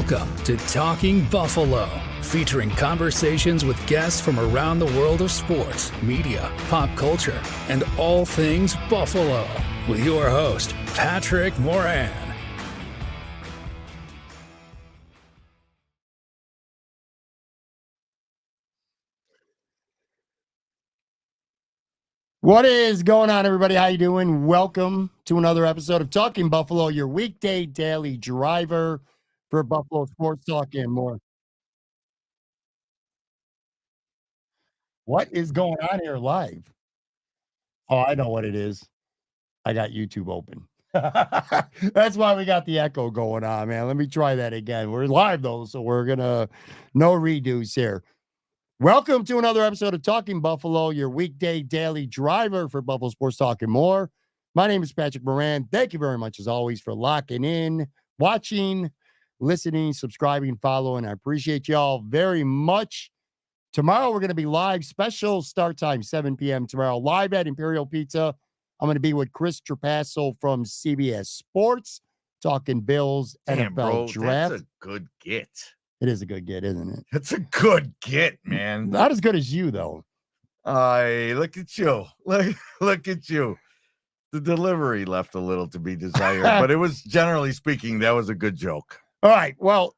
Welcome to Talking Buffalo, featuring conversations with guests from around the world of sports, media, pop culture, and all things Buffalo. With your host, Patrick Moran. What is going on, everybody? How you doing? Welcome to another episode of Talking Buffalo, your weekday daily driver for Buffalo sports talk and more. What is going on here live? Oh, I know what it is. I got YouTube open. That's why we got the echo going on, man. Let me try that again. We're live, though, so we're going to no redos here. Welcome to another episode of Talking Buffalo, your weekday daily driver for Buffalo sports talk and more. My name is Patrick Moran. Thank you very much, as always, for locking in, watching, listening, subscribing, following. I appreciate y'all very much. Tomorrow, we're going to be live, special start time, 7 p.m. tomorrow, live at Imperial Pizza. I'm going to be with Chris Trapasso from CBS Sports, talking Bills, NFL draft. That's a good get. It is a good get, isn't it? That's a good get, man. Not as good as you, though. Look at you. Look at you. The delivery left a little to be desired, but it was, generally speaking, that was a good joke. All right. Well,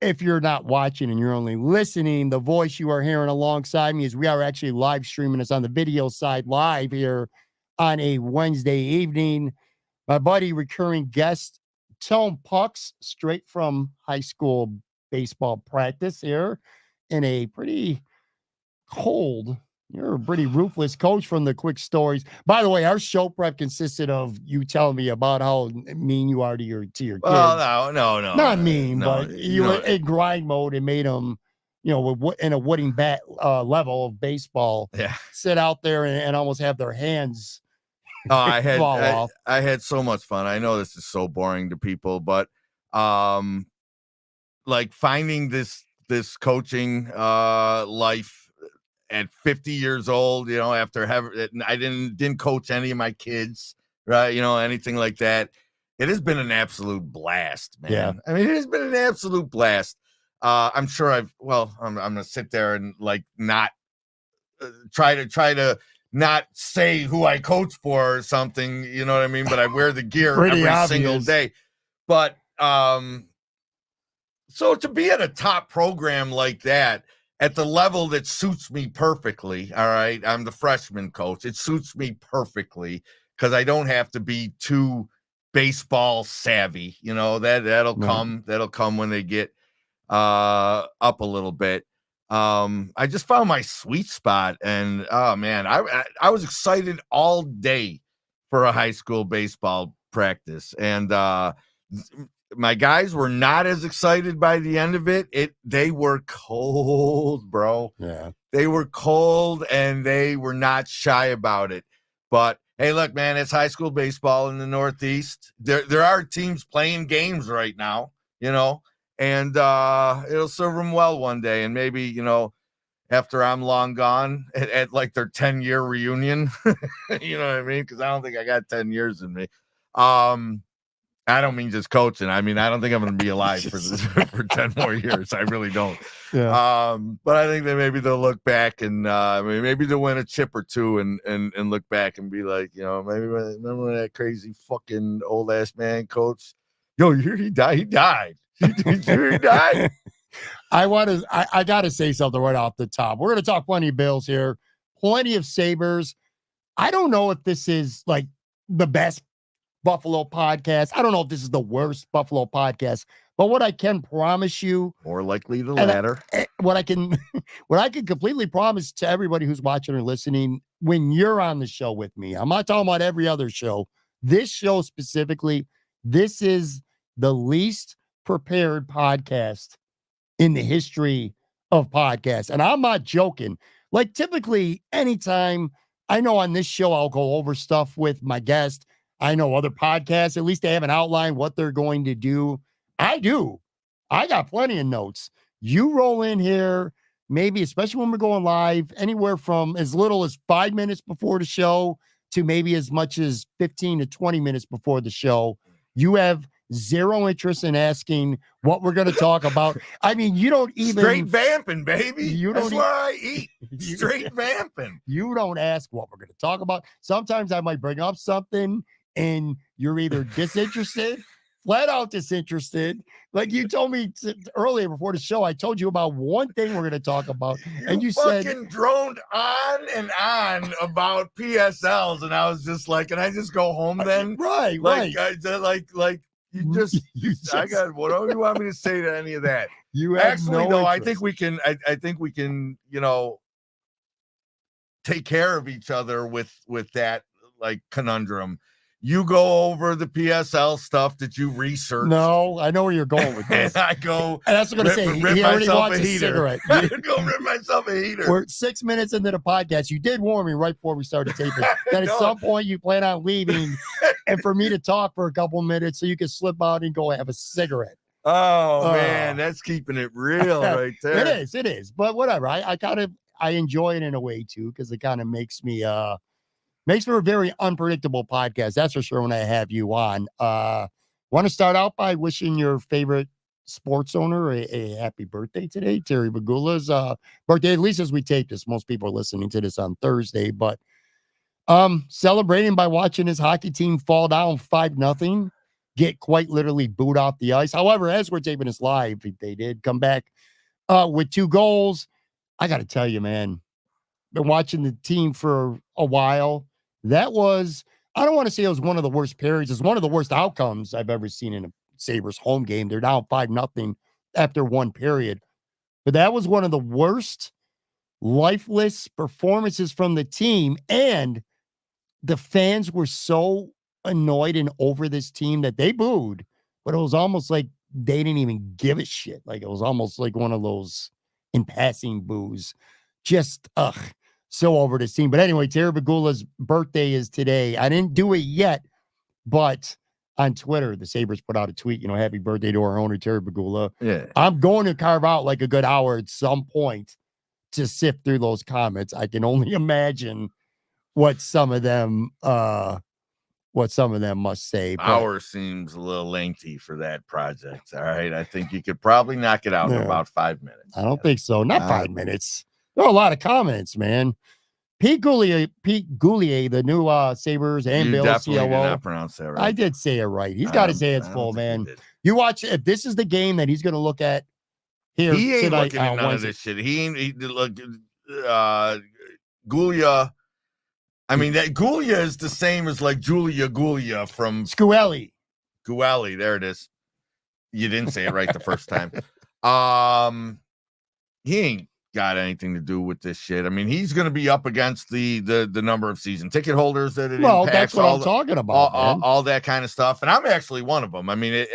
if you're not watching and you're only listening, the voice you are hearing alongside me is we are actually live streaming us on the video side live here on a Wednesday evening. My buddy, recurring guest, Tone Pucks, straight from high school baseball practice here in a pretty cold, you're a pretty ruthless coach from the quick stories. By the way, our show prep consisted of you telling me about how mean you are to your kids. Well, no. Not mean, but you were in grind mode and made them, in a wooden bat level of baseball, sit out there and almost have their hands fall off. I had so much fun. I know this is so boring to people, but like finding this coaching life at 50 years old, after I didn't coach any of my kids, right? Anything like that. It has been an absolute blast, man. Yeah. I mean, it has been an absolute blast. I'm sure I'm gonna sit there and not try to not say who I coach for or something, you know what I mean? But I wear the gear every single day. But so to be at a top program like that, at the level that suits me perfectly, all right, I'm the freshman coach. It suits me perfectly because I don't have to be too baseball savvy. That'll come. That'll come when they get up a little bit. I just found my sweet spot, and oh man, I was excited all day for a high school baseball practice, and my guys were not as excited by the end of it. They were cold, bro. Yeah. They were cold and they were not shy about it. But hey, look, man, it's high school baseball in the Northeast. There are teams playing games right now, and it'll serve them well one day. And maybe, after I'm long gone at like their 10-year reunion, you know what I mean? Because I don't think I got 10 years in me. I don't mean just coaching. I mean, I don't think I'm going to be alive for 10 more years. I really don't. Yeah. But I think that maybe they'll look back and maybe they'll win a chip or two and look back and be like, maybe remember when that crazy fucking old ass man coach? Yo, you hear he died? He died. You hear he died? I got to say something right off the top. We're going to talk plenty of Bills here, plenty of Sabres. I don't know if this is like the best Buffalo podcast. I don't know if this is the worst Buffalo podcast, but what I can promise you, more likely the latter. What I can completely promise to everybody who's watching or listening, when you're on the show with me, I'm not talking about every other show. This show specifically, this is the least prepared podcast in the history of podcasts. And I'm not joking. Like typically, anytime I know on this show, I'll go over stuff with my guest. I know other podcasts, at least they have an outline what they're going to do. I do. I got plenty of notes. You roll in here, maybe, especially when we're going live, anywhere from as little as 5 minutes before the show to maybe as much as 15 to 20 minutes before the show. You have zero interest in asking what we're going to talk about. I mean, you don't even straight vamping, baby. You That's don't where I eat. Straight vamping. You don't ask what we're going to talk about. Sometimes I might bring up something and you're either disinterested, flat out disinterested. Like you told me earlier before the show, I told you about one thing we're going to talk about. And you said, fucking droned on and on about PSLs. And I was just like, can I just go home then? Right, like, right. You just, I got, what do you want me to say to any of that? You have actually, no though, interest. I think we can, take care of each other with that like conundrum. You go over the PSL stuff that you researched. No, I know where you're going with this. And I go. And that's what I'm going to say. Rip He already myself wants a heater. cigarette. I go rip myself a heater. We're 6 minutes into the podcast. You did warn me right before we started taping that at some point you plan on leaving and for me to talk for a couple minutes so you can slip out and go have a cigarette. Oh, man, that's keeping it real right there. It is. But whatever. I enjoy it in a way too, because it kind of makes for a very unpredictable podcast. That's for sure when I have you on. Want to start out by wishing your favorite sports owner a happy birthday today. Terry Bagula's birthday, at least as we tape this. Most people are listening to this on Thursday, but celebrating by watching his hockey team fall down 5-0, get quite literally booed off the ice. However, as we're taping this live, they did come back with 2 goals. I got to tell you, man, been watching the team for a while. That was, I don't want to say it was one of the worst periods. It's one of the worst outcomes I've ever seen in a Sabres home game. They're down 5-0 after 1 period. But that was one of the worst lifeless performances from the team. And the fans were so annoyed and over this team that they booed. But it was almost like they didn't even give a shit. Like it was almost like one of those in passing boos. Just, so over this team. But anyway, Terry Bagula's birthday is today. I didn't do it yet, but on Twitter, the Sabres put out a tweet, happy birthday to our owner, Terry Bagula. Yeah. I'm going to carve out like a good hour at some point to sift through those comments. I can only imagine what some of them must say. Hour seems a little lengthy for that project. All right. I think you could probably knock it out in about 5 minutes. I don't think so. Not 5 minutes. There are a lot of comments, man. Pete Goulier, the new Sabres and Bills COO. Did not pronounce that right. I did say it right. He's got his hands full, man. You watch, if this is the game that he's going to look at here he ain't tonight, looking at none of this shit. He look, Guglia. I mean, that Guglia is the same as like Julia Guglia from Scuelli. There it is. You didn't say it right the first time. He ain't got anything to do with this shit. I mean, he's going to be up against the number of season ticket holders that it impacts. That's what I'm talking about, all that kind of stuff. And I'm actually one of them. I mean,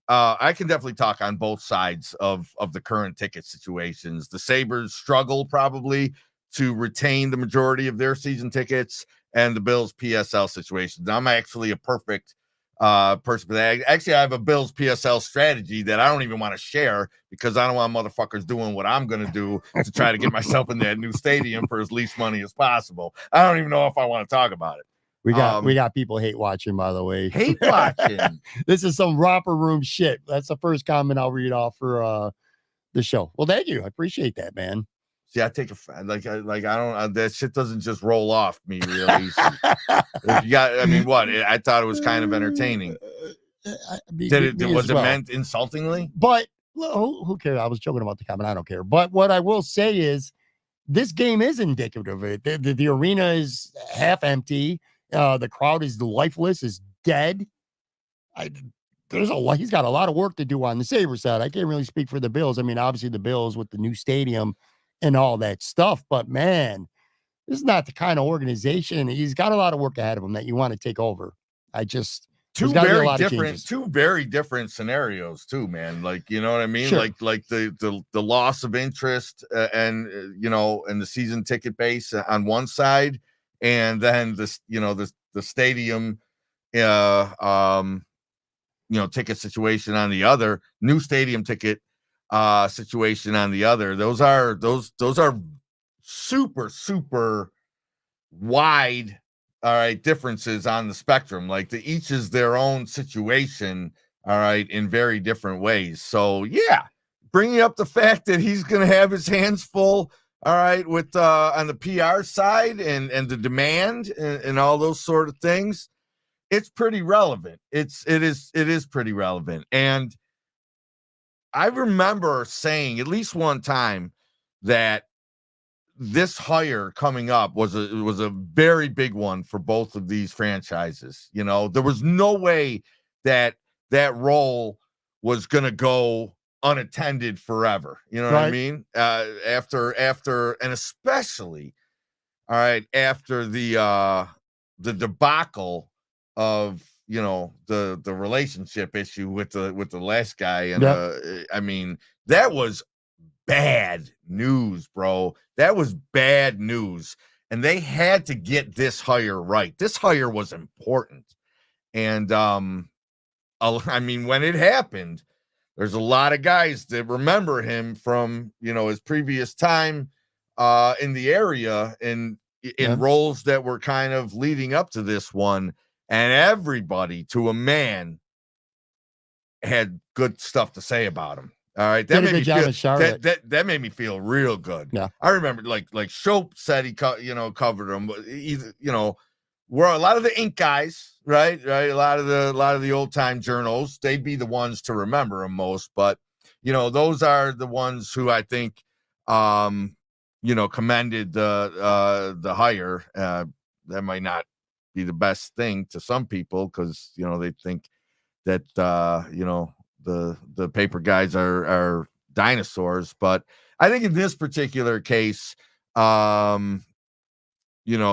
I can definitely talk on both sides of the current ticket situations. The Sabres struggle probably to retain the majority of their season tickets, and the Bills PSL situations. I'm actually a perfect person for that. Actually, I have a Bills PSL strategy that I don't even want to share because I don't want motherfuckers doing what I'm going to do to try to get myself in that new stadium for as least money as possible. I don't even know if I want to talk about it. We got people hate watching, by the way. Hate watching. This is some romper room shit. That's the first comment I'll read off for the show. Well, thank you. I appreciate that, man. See, I take I don't, that shit doesn't just roll off me really easy. I thought it was kind of entertaining. Was it meant insultingly? But who cares? I was joking about the comment. I don't care. But what I will say is this game is indicative of it. The arena is half empty. The crowd is lifeless, is dead. He's got a lot of work to do on the Sabres side. I can't really speak for the Bills. I mean, obviously the Bills with the new stadium and all that stuff, but man, this is not the kind of organization. He's got a lot of work ahead of him that you want to take over. Two very different scenarios too, man. Like, you know what I mean? Sure. Like the loss of interest and the season ticket base on one side, and then the stadium, ticket situation on the other, new stadium ticket situation on the other. Those are super wide, all right, differences on the spectrum. Like each is their own situation, all right, in very different ways. So, yeah, bringing up the fact that he's going to have his hands full, all right, with on the PR side and the demand and all those sort of things, it's pretty relevant. It is pretty relevant. And I remember saying at least one time that this hire coming up was a very big one for both of these franchises. You know, there was no way that role was going to go unattended forever. You know what I mean? After, and especially, all right, after the debacle of, you know, the relationship issue with the last guy. And I mean, that was bad news, bro. That was bad news. And they had to get this hire right. This hire was important. And I mean, when it happened, there's a lot of guys that remember him from, you know, his previous time in the area and in roles that were kind of leading up to this one. And everybody, to a man, had good stuff to say about him. All right, that made me feel that made me feel real good. Yeah, I remember like Shope said he covered him. Either, you know, were a lot of the ink guys, right? A lot of the old time journals. They'd be the ones to remember him most. But you know, those are the ones who I think, you know, commended the hire. That might not be the best thing to some people because, you know, they think that you know, the paper guys are dinosaurs. But I think in this particular case, you know,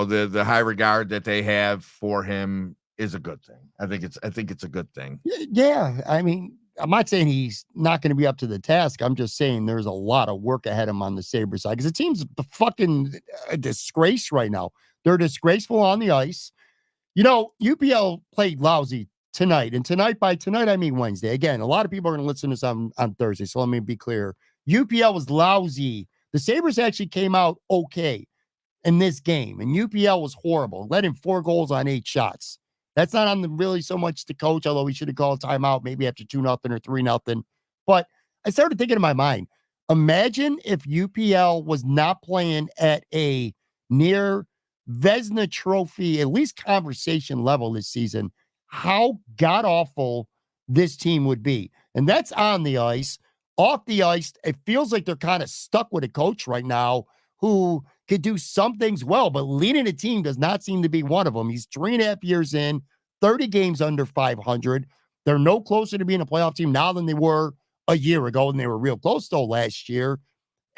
the high regard that they have for him is a good thing. I think it's a good thing. Yeah, I mean, I'm not saying he's not going to be up to the task. I'm just saying there's a lot of work ahead of him on the Sabres side because the team's a disgrace right now. They're disgraceful on the ice. You know, UPL played lousy tonight, and by tonight I mean Wednesday. Again, a lot of people are going to listen to this on Thursday, so let me be clear. UPL was lousy. The Sabres actually came out okay in this game, and UPL was horrible. Let in 4 goals on 8 shots. That's not on really so much the coach, although we should have called timeout maybe after 2-0 or 3-0. But I started thinking in my mind, imagine if UPL was not playing at a near Vezina Trophy, at least conversation level this season, how god-awful this team would be. And that's on the ice. Off the ice, it feels like they're kind of stuck with a coach right now who could do some things well, but leading a team does not seem to be one of them. He's 3.5 years in, 30 games under 500. They're no closer to being a playoff team now than they were a year ago, and they were real close though last year.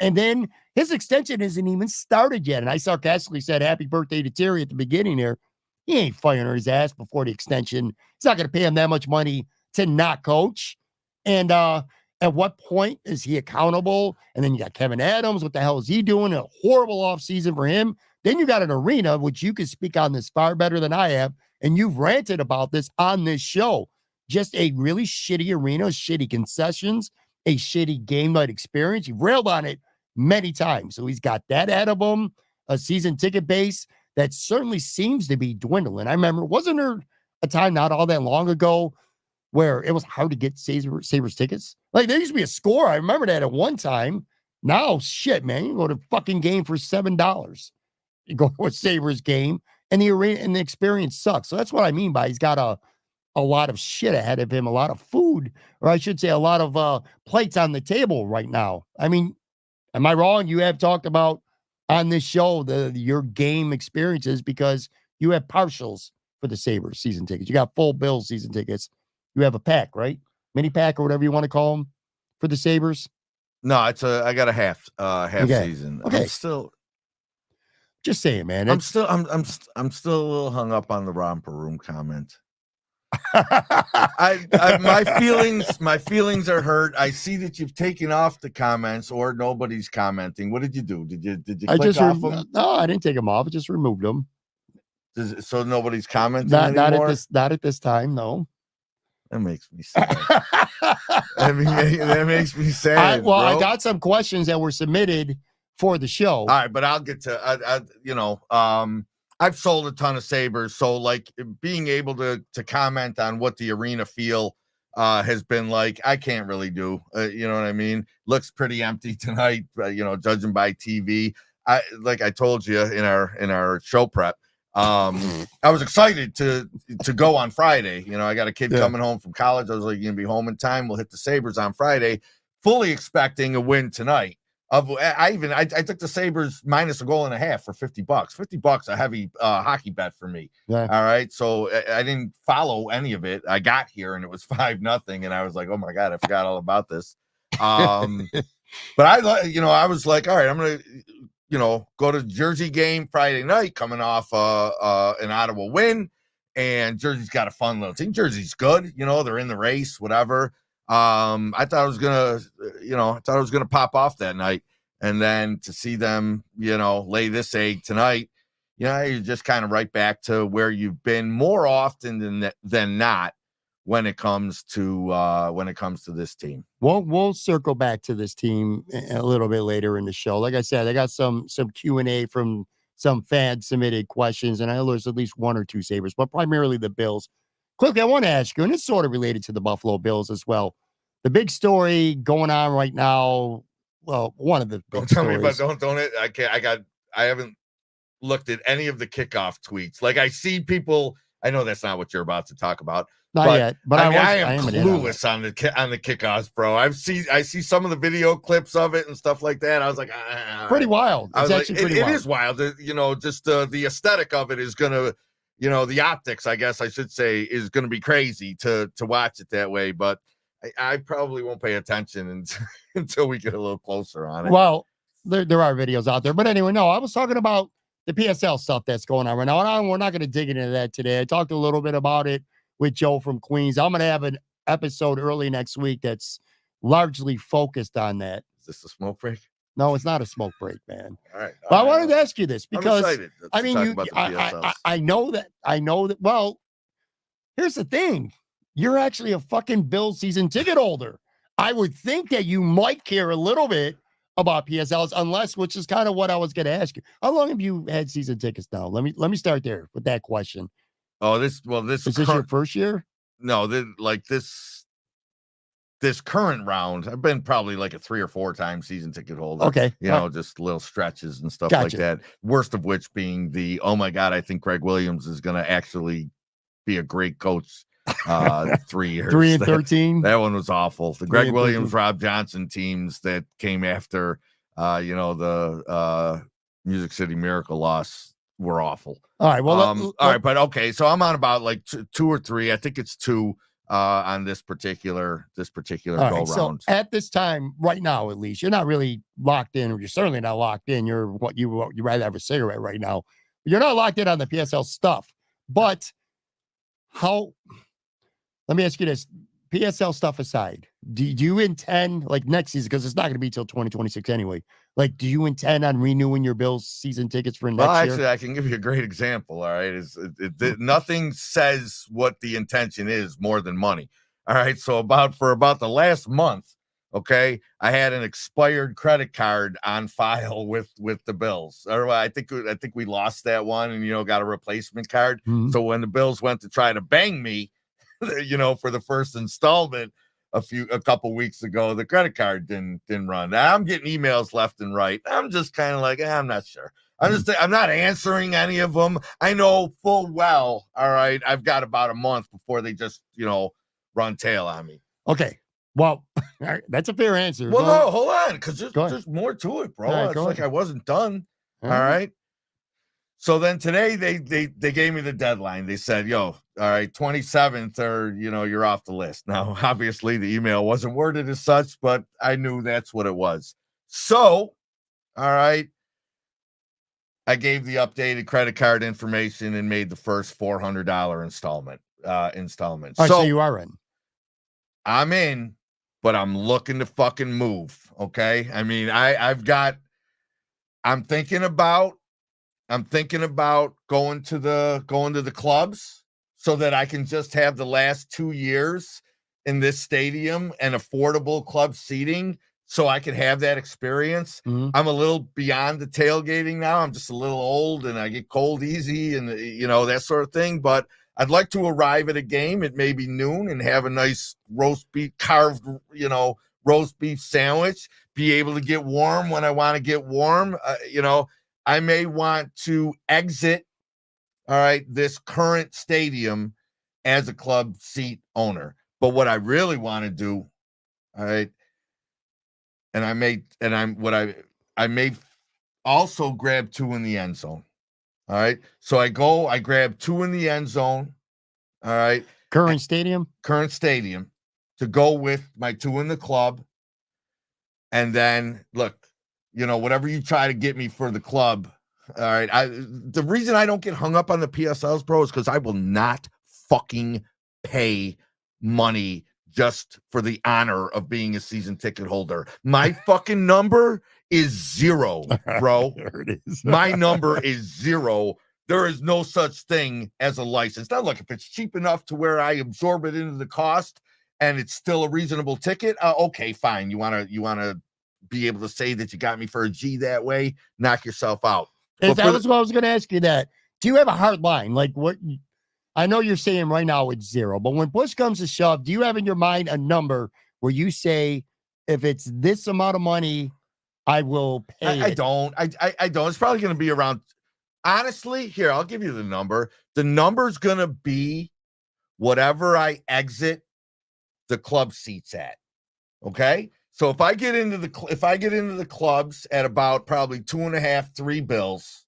And then his extension isn't even started yet. And I sarcastically said, happy birthday to Terry at the beginning here. He ain't firing his ass before the extension. He's not going to pay him that much money to not coach. And at what point is he accountable? And then you got Kevin Adams. What the hell is he doing? A horrible offseason for him. Then you got an arena, which you can speak on this far better than I have. And you've ranted about this on this show. Just a really shitty arena, shitty concessions, a shitty game night experience. You've railed on it many times. So he's got that out of him, a season ticket base that certainly seems to be dwindling. I remember, wasn't there a time not all that long ago where it was hard to get Sabres tickets? Like, there used to be a score. I remember that at one time. Now, shit, man, you go to a fucking game for $7. You go to a Sabres game, and the arena and the experience sucks. So that's what I mean by he's got a lot of shit ahead of him, a lot of food, or I should say a lot of plates on the table right now. I mean, am I wrong? You have talked about on this show your game experiences because you have partials for the Sabres season tickets. You got full Bills season tickets. You have a pack, right? Mini pack or whatever you want to call them for the Sabres. No, I got a half season. Okay. I'm still just saying, man. I'm still a little hung up on the romper room comment. My feelings are hurt. I see that you've taken off the comments or nobody's commenting. What did you do? Did you click off them? No, I didn't take them off. I just removed them. So nobody's commenting anymore? Not at this time, no. That makes me sad. that makes me sad. Bro. I got some questions that were submitted for the show. All right, but I'll get to I've sold a ton of Sabres, so like being able to comment on what the arena feel has been like, I can't really do, you know what I mean? Looks pretty empty tonight, you know, judging by TV. Like I told you in our show prep, I was excited to go on Friday. You know, I got a kid coming home from college. I was like, you're gonna be home in time. We'll hit the Sabres on Friday, fully expecting a win tonight. I took the Sabres minus a goal and a half for $50. $50, a heavy hockey bet for me. Yeah. All right. So I didn't follow any of it. I got here and it was 5-0. And I was like, oh my God, I forgot all about this. But I was like, all right, I'm going to, go to Jersey game Friday night, coming off an Ottawa win. And Jersey's got a fun little team. Jersey's good. They're in the race, whatever. I thought it was gonna pop off that night, and then to see them, lay this egg tonight, you're just kind of right back to where you've been more often than not when it comes to this team. We'll circle back to this team a little bit later in the show. Like I said, I got some Q&A from some fan submitted questions, and I know there's at least one or two Sabres, but primarily the Bills. Quickly, I want to ask you, and it's sort of related to the Buffalo Bills as well. The big story going on right now. Well, one of the don't tell stories. Me about don't it. I haven't looked at any of the kickoff tweets. Like I see people. I know that's not what you're about to talk about. Not yet, but I am clueless on the kickoffs, bro. I see some of the video clips of it and stuff like that. I was like, pretty wild. It's actually pretty wild. It is wild. Just the aesthetic of it is gonna. The optics, I guess I should say, is going to be crazy to watch it that way. But I probably won't pay attention until we get a little closer on it. Well, there are videos out there. But anyway, no, I was talking about the PSL stuff that's going on right now. And we're not going to dig into that today. I talked a little bit about it with Joe from Queens. I'm going to have an episode early next week that's largely focused on that. Is this a smoke break? No, it's not a smoke break, man. All right. But I wanted to ask you this because I know that. Well, here's the thing. You're actually a fucking Bills season ticket holder. I would think that you might care a little bit about PSLs, which is kind of what I was going to ask you. How long have you had season tickets now? Let me start there with that question. Oh, is this your first year? No, this current round, I've been probably like a 3 or 4 time season ticket holder. Okay. Just little stretches and stuff like that. Worst of which being oh my God, I think Greg Williams is going to actually be a great coach. 3 years. 3 and 13. That one was awful. The Greg Williams, Rob Johnson teams that came after, the Music City Miracle loss were awful. All right. Well, all right. But okay. So I'm on about like 2 or 3. I think it's 2. On this particular go round. So at this time, right now, at least, you're not really locked in, or you're certainly not locked in. You rather have a cigarette right now. You're not locked in on the PSL stuff. But let me ask you this. PSL stuff aside, do you intend, like next season, because it's not going to be till 2026 anyway, like, do you intend on renewing your Bills season tickets for next year? Actually, I can give you a great example, all right? Nothing says what the intention is more than money, all right? So for about the last month, okay, I had an expired credit card on file with the Bills. Or I think we lost that one and, got a replacement card. Mm-hmm. So when the Bills went to try to bang me, for the first installment a couple weeks ago, the credit card didn't run. Now I'm getting emails left and right. I'm just kind of like, I'm not sure. I'm not answering any of them. I know full well, all right, I've got about a month before they just, run tail on me. Okay. Well, that's a fair answer. Well, no, hold on, because there's more to it, bro. It's like I wasn't done. All right. So then today they gave me the deadline. They said, all right, 27th or, you're off the list. Now, obviously the email wasn't worded as such, but I knew that's what it was. So, all right, I gave the updated credit card information and made the first $400 installment. All right, so you are in. I'm in, but I'm looking to fucking move. Okay. I mean, I'm thinking about going to the clubs so that I can just have the last 2 years in this stadium and affordable club seating so I can have that experience. Mm-hmm. I'm a little beyond the tailgating now. I'm just a little old and I get cold easy and, that sort of thing. But I'd like to arrive at a game at maybe noon and have a nice roast beef carved, roast beef sandwich, be able to get warm when I want to get warm. I may want to exit, all right, this current stadium as a club seat owner. But what I really want to do, all right, and I may also grab 2 in the end zone. All right. So I grab 2 in the end zone. All right. Current stadium to go with my 2 in the club. And then look, whatever you try to get me for the club. All right. The reason I don't get hung up on the PSLs, bro, is because I will not fucking pay money just for the honor of being a season ticket holder. My fucking number is 0, bro. There it is. My number is 0. There is no such thing as a license. Now, look, if it's cheap enough to where I absorb it into the cost and it's still a reasonable ticket, okay, fine. You wanna be able to say that you got me for a G that way? Knock yourself out. That was what I was going to ask you. That do you have a hard line? Like what? I know you're saying right now it's 0, but when push comes to shove, do you have in your mind a number where you say, if it's this amount of money, I will pay? I don't. I don't. It's probably going to be around. Honestly, here, I'll give you the number. The number's going to be whatever I exit the club seats at. Okay. So if I get into the clubs at about probably 2.5, 3 bills,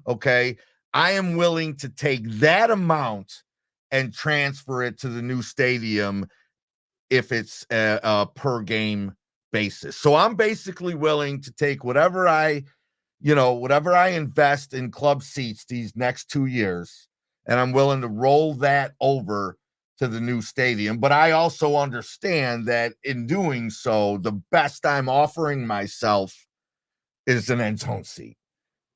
okay, I am willing to take that amount and transfer it to the new stadium if it's a per game basis. So I'm basically willing to take whatever I invest in club seats these next 2 years, and I'm willing to roll that over to the new stadium. But I also understand that in doing so, the best I'm offering myself is an end zone seat.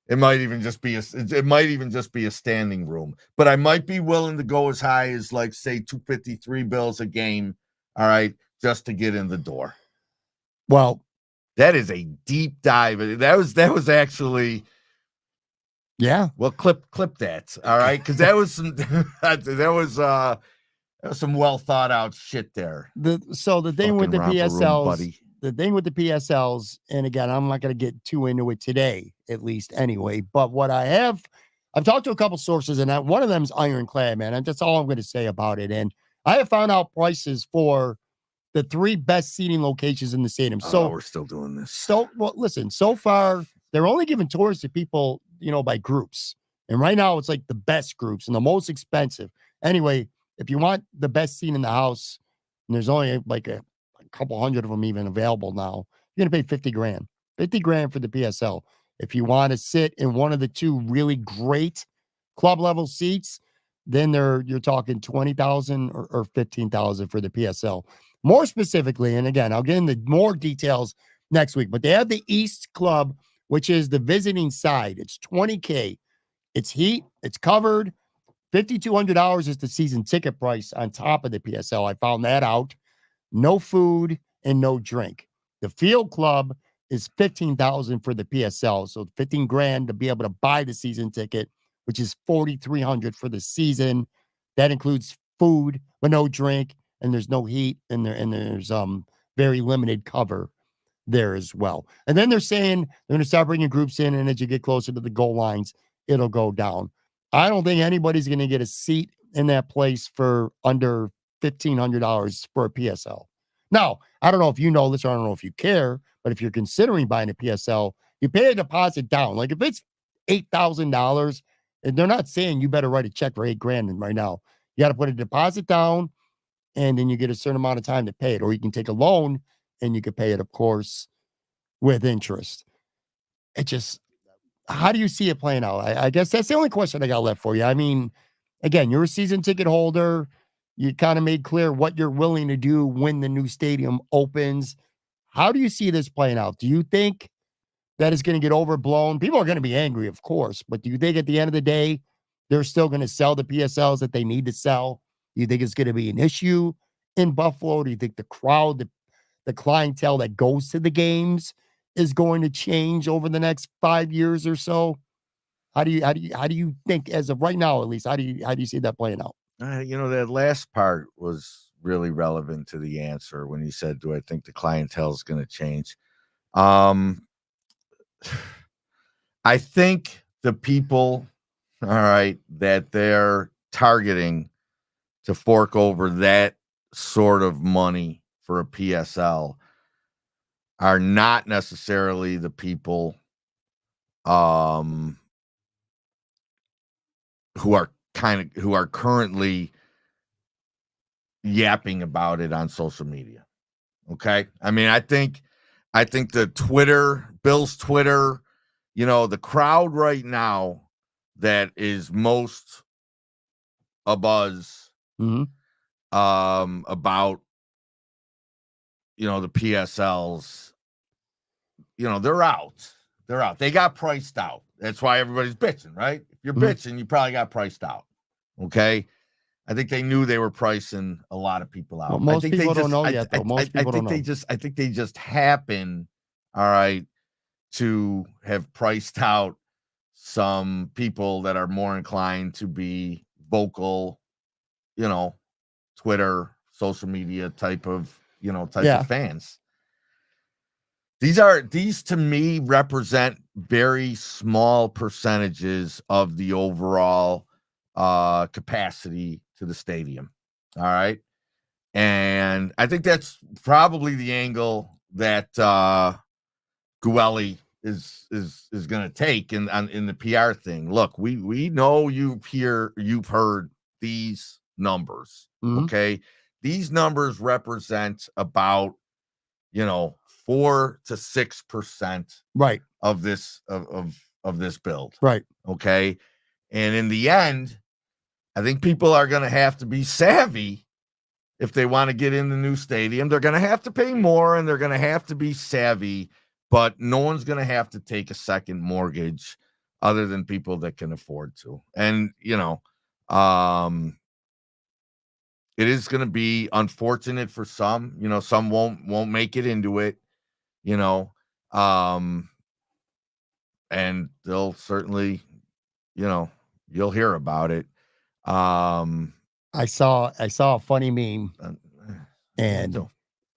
It might even just be a standing room, but I might be willing to go as high as, like, say, 253 bills a game. All right, just to get in the door. Well, that is a deep dive. That was actually, yeah. Well, clip that. All right, because that was some well thought out shit there. The thing with the PSLs, buddy. The thing with the PSLs, and again, I'm not going to get too into it today, at least anyway. But what I've talked to a couple sources, and one of them is ironclad, man. And that's all I'm going to say about it. And I have found out prices for the 3 best seating locations in the stadium. So we're still doing this. So, well, listen, so far they're only giving tours to people, by groups. And right now it's like the best groups and the most expensive. Anyway, if you want the best seat in the house, and there's only like a couple hundred of them even available now, you're going to pay $50,000. $50,000 for the PSL. If you want to sit in one of the 2 really great club level seats, then you're talking $20,000 or $15,000 for the PSL. More specifically, and again, I'll get into more details next week, but they have the East Club, which is the visiting side. It's $20,000. It's heat. It's covered. $5,200 is the season ticket price on top of the PSL. I found that out. No food and no drink. The Field Club is $15,000 for the PSL. So $15,000 to be able to buy the season ticket, which is $4,300 for the season. That includes food, but no drink, and there's no heat, and there's very limited cover there as well. And then they're saying they're going to start bringing groups in, and as you get closer to the goal lines, it'll go down. I don't think anybody's going to get a seat in that place for under $1,500 for a PSL. Now, I don't know if you know this, or I don't know if you care, but if you're considering buying a PSL, you pay a deposit down. Like if it's $8,000, and they're not saying you better write a check for $8,000 right now. You got to put a deposit down, and then you get a certain amount of time to pay it, or you can take a loan and you can pay it, of course, with interest. It just, how do you see it playing out? I guess that's the only question I got left for you. I mean, again, you're a season ticket holder. You kind of made clear what you're willing to do when the new stadium opens. How do you see this playing out? Do you think that is going to get overblown? People are going to be angry, of course, but do you think at the end of the day, they're still going to sell the PSLs that they need to sell? Do you think it's going to be an issue in Buffalo? Do you think the crowd, the clientele that goes to the games is going to change over the next 5 years or so? How do you think, as of right now, at least, how do you see that playing out? That last part was really relevant to the answer when you said, do I think the clientele is going to change? I think the people, all right, that they're targeting to fork over that sort of money for a PSL are not necessarily the people who are currently yapping about it on social media. Okay. I mean, I think the Bill's Twitter, the crowd right now that is most abuzz about, the PSLs, they're out. They're out. They got priced out. That's why everybody's bitching, right? If you're bitching, you probably got priced out. Okay. I think they knew they were pricing a lot of people out. Well, most people don't know yet, though. Most people don't know. I think they just happen, all right, to have priced out some people that are more inclined to be vocal, Twitter, social media type of fans. These to me represent very small percentages of the overall capacity to the stadium. All right. And I think that's probably the angle that Guelli is going to take in the PR thing. Look, we know you've heard these numbers. Okay. These numbers represent about 4 to 6% right of this of this build. Right. Okay. And in the end, I think people are going to have to be savvy if they want to get in the new stadium. They're going to have to pay more and they're going to have to be savvy, but no one's going to have to take a second mortgage other than people that can afford to. And, it is going to be unfortunate for some, some won't make it into it, and they'll certainly, you'll hear about it. I saw a funny meme, and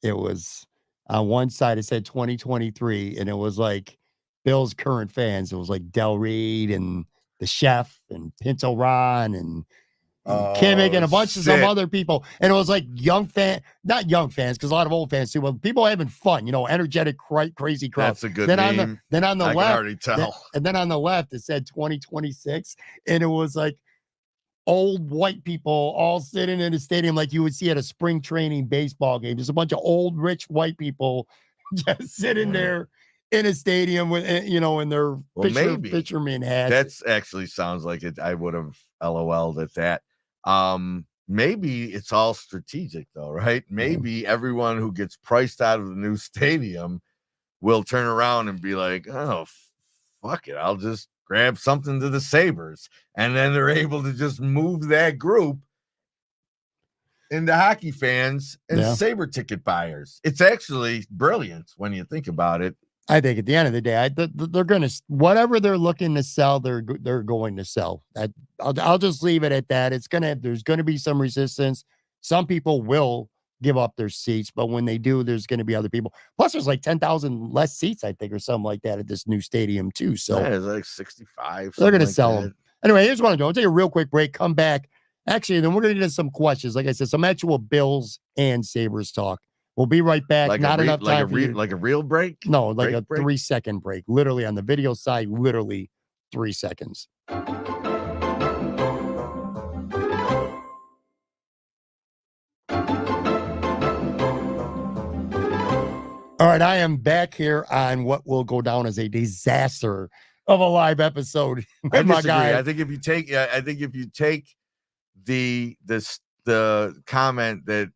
it was on one side it said 2023, and it was like Bill's current fans. It was like Del Reed and the Chef and Pinto Ron and Kimmick and a bunch of some other people. And it was like not young fans, because a lot of old fans too, but people having fun, energetic, crazy crowd. That's a good meme. Then on the I left, can already tell. and then on the left, it said 2026. And it was like old white people all sitting in a stadium like you would see at a spring training baseball game. Just a bunch of old, rich white people just sitting there in a stadium with, in their fisherman hats. That's actually sounds like it. I would have LOL'd at that. Maybe it's all strategic though, right? Maybe everyone who gets priced out of the new stadium will turn around and be like, oh, fuck it. I'll just grab something to the Sabres. And then they're able to just move that group into hockey fans and Sabre ticket buyers. It's actually brilliant when you think about it. I think at the end of the day, they're going to, whatever they're looking to sell, they're going to sell. I'll just leave it at that. There's going to be some resistance. Some people will give up their seats, but when they do, there's going to be other people. Plus, there's like 10,000 less seats, I think, or something like that at this new stadium too. So it's like 65. They're going to sell them. Anyway, here's what I'm doing. I'll take a real quick break, come back. Actually, then we're going to get into some questions. Like I said, some actual Bills and Sabres talk. We'll be right back. Like Not enough time like a real break? No, like a 3-second break. Literally on the video side, literally 3 seconds. All right, I am back here on what will go down as a disaster of a live episode. I disagree. I think if you take the comment that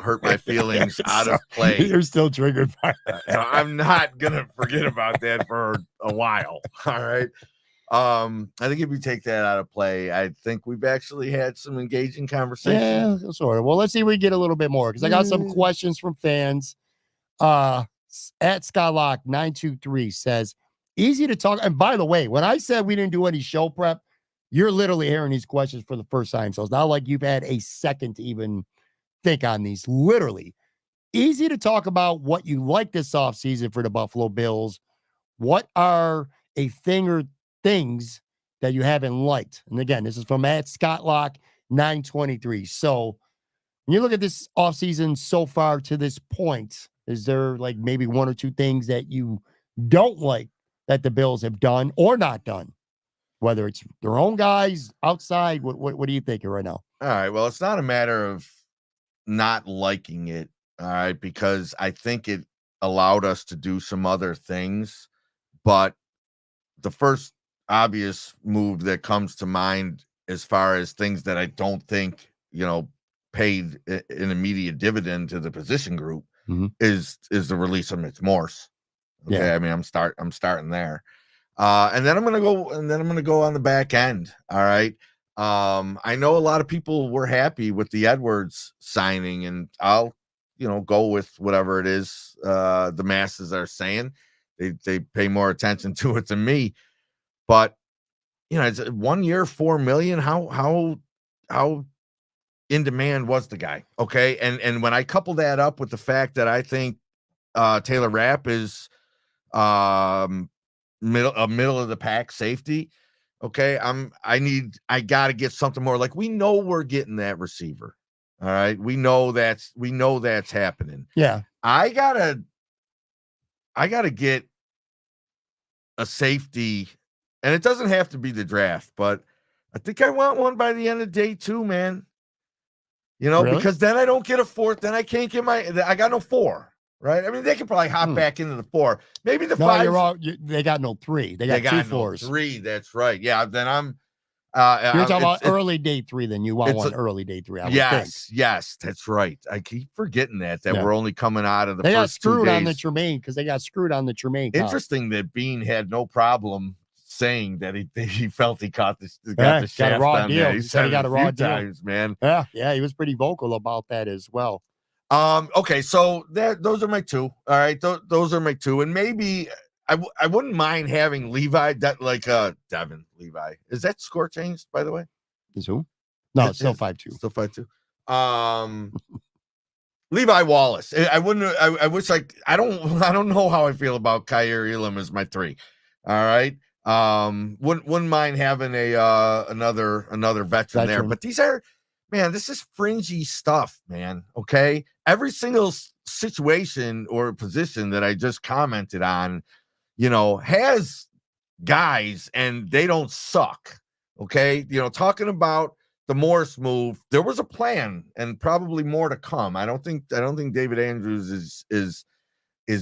hurt my feelings out of play, you're still triggered by that. I'm not gonna forget about that for a while. All right. I think if you take that out of play, I think we've actually had some engaging conversation. Yeah, sort of. Well, let's see if we get a little bit more, because I got some questions from fans. At Skylock 923 says, easy to talk. And by the way, when I said we didn't do any show prep, you're literally hearing these questions for the first time. So it's not like you've had a second to even think on these. Literally easy to talk about what you like this offseason for the Buffalo Bills. What are a thing or things that you haven't liked? And again, this is from at Scott Lock 923. So when you look at this offseason so far to this point, is there like maybe one or two things that you don't like that the Bills have done or not done? Whether it's their own guys outside, what are you thinking right now? All right. Well, it's not a matter of not liking it. All right. Because I think it allowed us to do some other things. But the first obvious move that comes to mind as far as things that I don't think, paid an immediate dividend to the position group is the release of Mitch Morse. Okay. Yeah. I mean, I'm starting there. And then I'm going to go on the back end. All right. I know a lot of people were happy with the Edwards signing, and I'll, go with whatever it is the masses are saying. They pay more attention to it than me. But, it's 1 year, $4 million. How in demand was the guy? Okay. And when I couple that up with the fact that I think Taylor Rapp is middle of the pack safety. Okay. I got to get something more. Like, we know we're getting that receiver. All right. We know that's happening. Yeah. I gotta get a safety, and it doesn't have to be the draft, but I think I want one by the end of day 2, man. Really? Because then I don't get a 4th. Then I can't get I got no 4. Right? I mean, they could probably hop back into the 4. Maybe the 5. They got no 3. They got 2 4s. No 3. That's right. Yeah. Then I'm. You're talking about early day 3. Then you want one early day 3. Yes. That's right. I keep forgetting that we're only coming out of the. They got first 2 screwed days. on the Tremaine because they got screwed on the Tremaine. Interesting that Bean had no problem saying that he felt he got the shaft got a raw on deal. there. He said he got a raw deal. Times, man. Yeah, he was pretty vocal about that as well. Okay, so those are my 2. All right, those are my 2, and maybe I wouldn't mind having Levi, Devin Levi. Is that score changed, by the way? Is who? No, it's still 5-2. Still 5-2. Levi Wallace. I wish I don't know how I feel about Kyer Elam as my 3. All right. Wouldn't mind having another veteran there, but these are, man, this is fringy stuff, man. Okay. Every single situation or position that I just commented on, has guys, and they don't suck. Okay. Talking about the Morse move, there was a plan and probably more to come. I don't think David Andrews is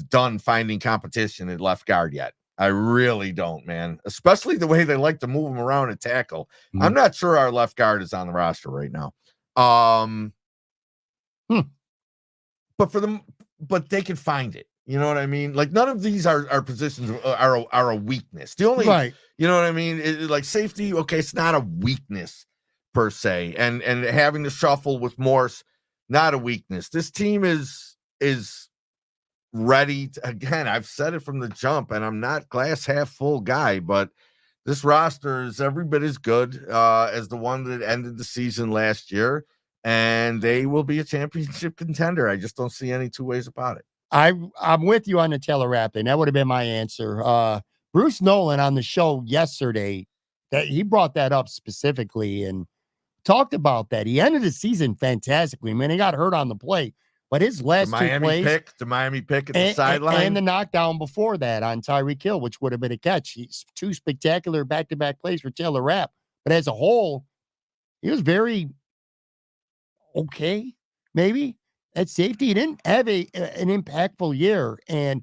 done finding competition at left guard yet. I really don't, man. Especially the way they like to move him around and tackle. I'm not sure our left guard is on the roster right now. But they can find it. You know what I mean? Like, none of these are positions are a weakness. The only, right. You know what I mean? Like safety, okay, it's not a weakness per se. And having to shuffle with Morse, not a weakness. This team is ready to, again, I've said it from the jump, and I'm not glass half full guy, but this roster is every bit as good as the one that ended the season last year, and they will be a championship contender. I just don't see any 2 ways about it. I'm with you on the Taylor Rapp thing. That would have been my answer. Bruce Nolan on the show yesterday, that he brought that up specifically and talked about that. He ended the season fantastically. Man, he got hurt on the play. But his last 2 plays, the Miami pick at the sideline, and the knockdown before that on Tyreek Hill, which would have been a catch. He's 2 spectacular back-to-back plays for Taylor Rapp. But as a whole, he was very okay, maybe, at safety. He didn't have an impactful year. And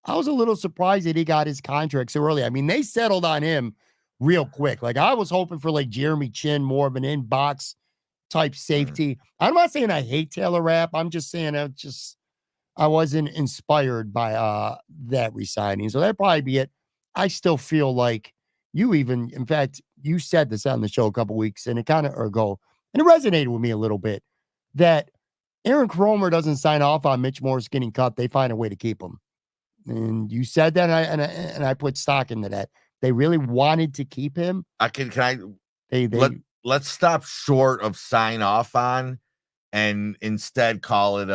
I was a little surprised that he got his contract so early. I mean, they settled on him real quick. Like, I was hoping for Jeremy Chin, more of an in-box type safety. I'm not saying I hate Taylor Rapp. I'm just saying I wasn't inspired by that resigning. So that'd probably be it. I still feel like in fact, you said this on the show a couple weeks and it resonated with me a little bit, that Aaron Cromer doesn't sign off on Mitch Morse getting cut. They find a way to keep him. And you said that, and I put stock into that. They really wanted to keep him. Can I Let's stop short of sign off on and instead call it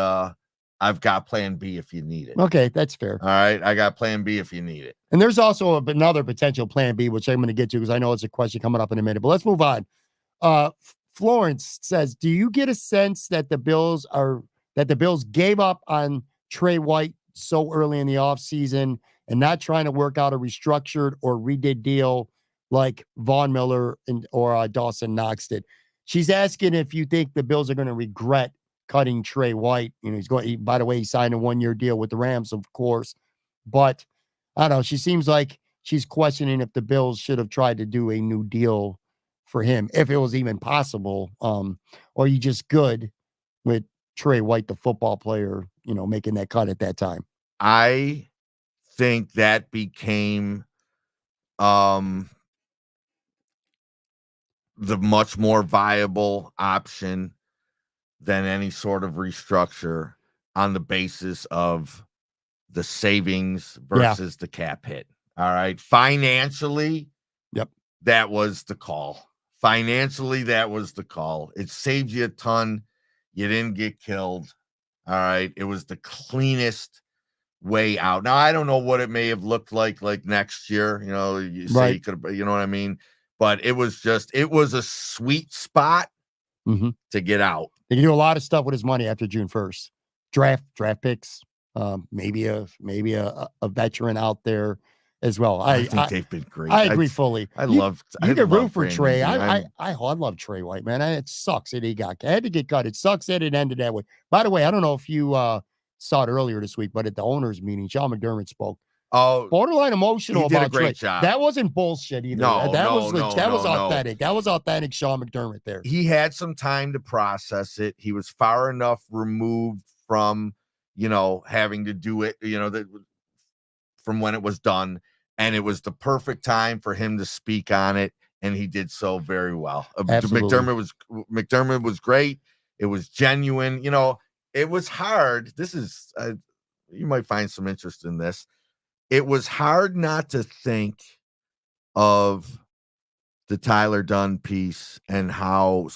I've got plan B if you need it. Okay, that's fair. All right, I got plan B if you need it. And there's also another potential plan B, which I'm going to get to because I know it's a question coming up in a minute. But let's move on. Florence says, do you get a sense that the Bills gave up on Trey White so early in the offseason and not trying to work out a restructured or redid deal like Von Miller or Dawson Knox did? She's asking if you think the Bills are going to regret cutting Trey White. By the way, he signed a 1-year deal with the Rams, of course. But I don't know. She seems like she's questioning if the Bills should have tried to do a new deal for him, if it was even possible. Or you just good with Trey White, the football player, making that cut at that time. I think that became the much more viable option than any sort of restructure on the basis of the savings versus the cap hit. All right. Financially, yep, that was the call. Financially, that was the call. It saved you a ton. You didn't get killed. All right. It was the cleanest way out. Now, I don't know what it may have looked like next year. You say you could have, you know what I mean? But it was a sweet spot to get out. They can do a lot of stuff with his money after June 1st. Draft picks, maybe a veteran out there as well. I think they've been great. I agree fully. You can root for Trey. I love Trey White, man. It sucks that he had to get cut. It sucks that it ended that way. By the way, I don't know if you saw it earlier this week, but at the owners' meeting, Sean McDermott spoke. Oh, borderline emotional about Trey. He did a great job. That wasn't bullshit either. That was authentic. That was authentic Sean McDermott there. He had some time to process it. He was far enough removed from, having to do it, from when it was done. And it was the perfect time for him to speak on it. And he did so very well. McDermott was great. It was genuine. It was hard. This is, you might find some interest in this. It was hard not to think of the Tyler Dunn piece and how,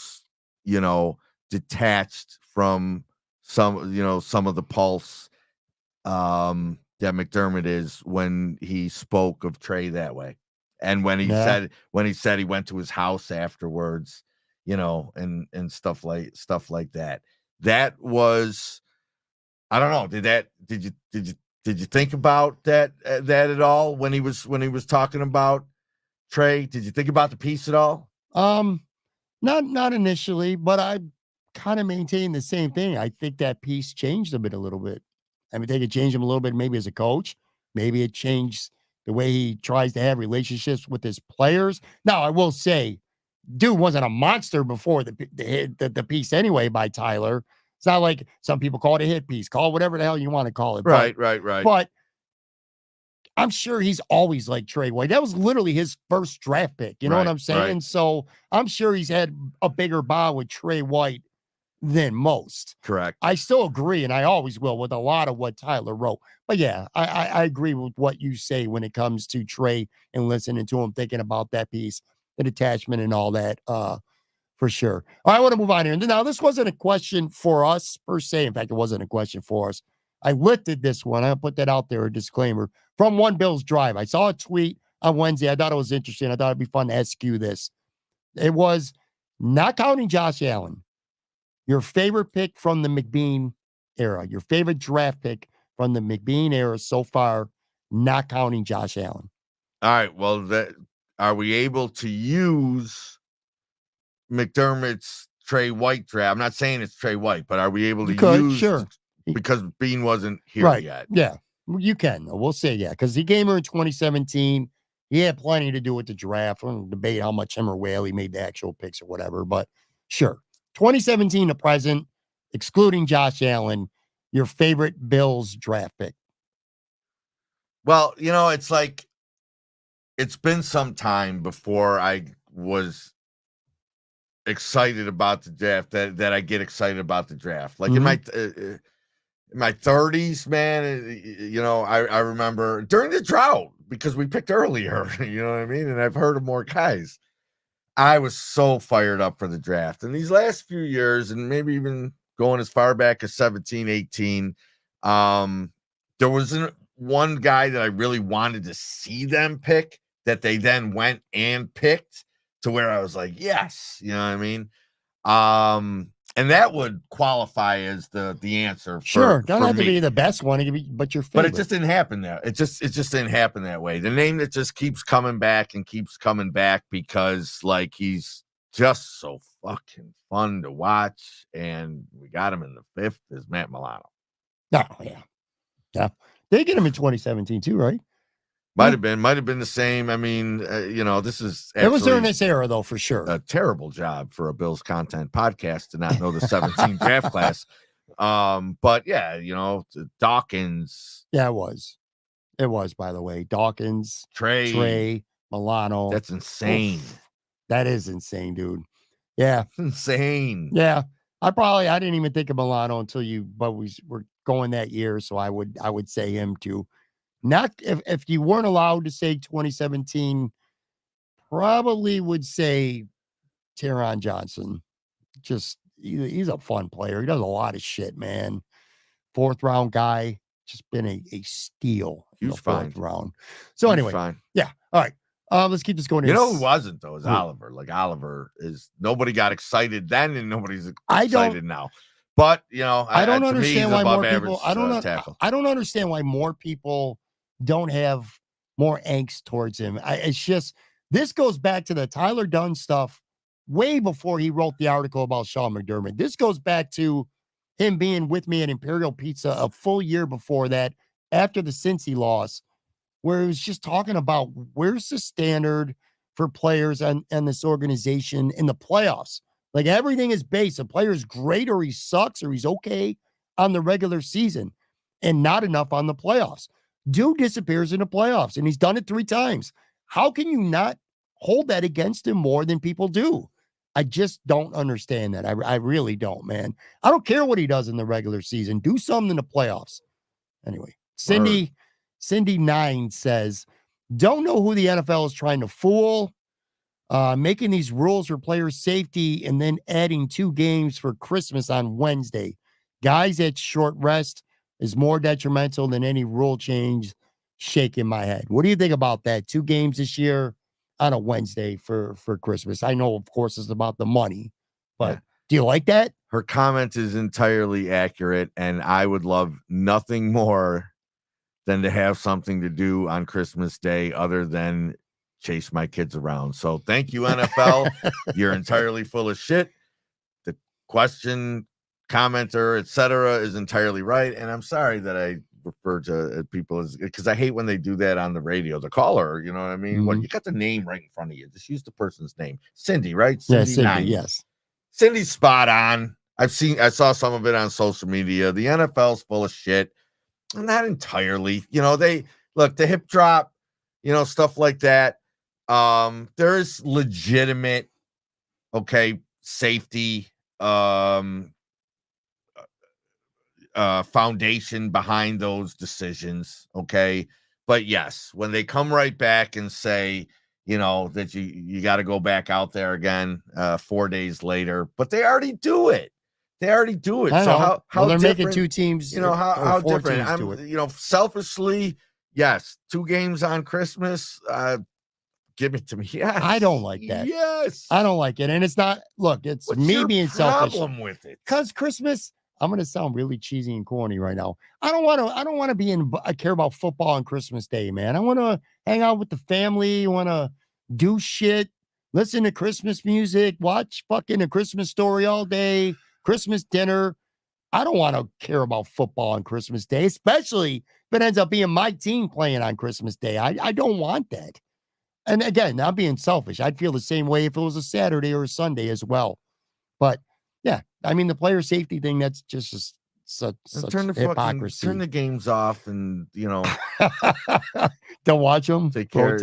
detached from some of the pulse that McDermott is when he spoke of Trey that way. And when he said he went to his house afterwards, and stuff like that. That was, I don't know. Did you think about that at all when he was talking about Trey? Did you think about the piece at all? Not initially, but I kind of maintain the same thing. I think that piece changed him a little bit. I mean, they could change him a little bit, maybe as a coach. Maybe it changed the way he tries to have relationships with his players. Now, I will say, dude wasn't a monster before the piece anyway by Tyler. It's not like some people call it a hit piece. Call it whatever the hell you want to call it. Right. But I'm sure he's always like Trey White. That was literally his first draft pick. You know what I'm saying? Right. So I'm sure he's had a bigger bond with Trey White than most. Correct. I still agree, and I always will, with a lot of what Tyler wrote. But yeah, I agree with what you say when it comes to Trey and listening to him, thinking about that piece, the detachment and all that, for sure. All right, I want to move on here. And now, this wasn't a question for us per se. In fact, it wasn't a question for us. I lifted this one. I'll put that out there, a disclaimer. From One Bills Drive. I saw a tweet on Wednesday. I thought it was interesting. I thought it'd be fun to ask you this. It was, not counting Josh Allen, your favorite pick from the McBean era, your favorite draft pick from the McBean era so far, not counting Josh Allen. All right. Well, are we able to use McDermott's Trey White draft? I'm not saying it's Trey White, but are we able to use? Sure. Because Bean wasn't here yet. Yeah, you can. We'll say because he came here in 2017. He had plenty to do with the draft. We'll debate how much him or Whaley made the actual picks or whatever, but sure. 2017 to present, excluding Josh Allen, your favorite Bills draft pick? Well, it's like, it's been some time before I was excited about the draft that I get excited about the draft. Like in my 30s, man, I remember during the drought, because we picked earlier, you know what I mean? And I've heard of more guys. I was so fired up for the draft. And these last few years, and maybe even going as far back as 17, 18, there wasn't one guy that I really wanted to see them pick that they then went and picked to where I was like, yes, you know what I mean? And that would qualify as the answer. Sure, don't have me. to be the best one, it can be, but your favorite. But it just didn't happen there. It just didn't happen that way. The name that just keeps coming back and keeps coming back because like he's just so fucking fun to watch, and we got him in the 5th is Matt Milano. Oh, yeah. They get him in 2017 too, right? Might have been the same. I mean, this is it was during this era though, for sure. A terrible job for a Bills content podcast to not know the 17 draft class. But yeah, Dawkins. Yeah, it was, by the way. Dawkins, Trey, Milano. That's insane. Oof. That is insane, dude. Yeah. Insane. Yeah. I didn't even think of Milano until but we were going that year. So I would say him too. Not if you weren't allowed to say 2017, probably would say Teron Johnson. Just he's a fun player. He does a lot of shit, man. 4th round guy, just been a steal in the 4th round. So anyway, yeah. All right. Let's keep this going. You know who wasn't though is Oliver. Like Oliver is nobody got excited then, and nobody's excited now. But I don't understand why more people. I don't understand why more people don't have more angst towards him. It's just this goes back to the Tyler Dunn stuff way before he wrote the article about Sean McDermott. This goes back to him being with me at Imperial Pizza a full year before that, after the Cincy loss, where he was just talking about where's the standard for players and this organization in the playoffs. Like everything is based. A player is great or he sucks or he's okay on the regular season and not enough on the playoffs. Dude disappears in the playoffs and he's done it 3 times. How can you not hold that against him more than people do? I just don't understand that. I really don't, man. I don't care what he does in the regular season. Do something in the playoffs. Anyway, Cindy 9 says, don't know who the NFL is trying to fool. Making these rules for player safety and then adding 2 games for Christmas on Wednesday. Guys at short rest is more detrimental than any rule change. Shaking my head. What do you think about that? 2 games this year on a Wednesday for Christmas. I know, of course, it's about the money, but do you like that? Her comment is entirely accurate, and I would love nothing more than to have something to do on Christmas Day other than chase my kids around. So thank you, NFL. You're entirely full of shit. The question, commenter, etc., is entirely right, and I'm sorry that I refer to people as, because I hate when they do that on the radio. The caller, you know what I mean? Well, you got the name right in front of you. Just use the person's name. Cindy, right? Cindy, yes. Cindy's spot on. I saw some of it on social media. The NFL's full of shit. Not entirely. They look, the hip drop, stuff like that. There's legitimate, safety, foundation behind those decisions. But yes, when they come right back and say, that you got to go back out there again 4 days later, but they already do it. So how they're making 2 teams, how different? I'm, selfishly, yes, 2 games on Christmas. Give it to me. Yes. I don't like that. Yes. I don't like it. And it's not, look, it's What's me your being selfish. problem with it? Because Christmas, I'm going to sound really cheesy and corny right now. I don't want to be I care about football on Christmas Day, man. I want to hang out with the family. I want to do shit, listen to Christmas music, watch fucking A Christmas Story all day, Christmas dinner. I don't want to care about football on Christmas Day, especially if it ends up being my team playing on Christmas Day. I don't want that. And again, I'm being selfish. I'd feel the same way if it was a Saturday or a Sunday as well. But yeah, I mean, the player safety thing, that's just such hypocrisy. Turn the games off and, don't watch them. Take care,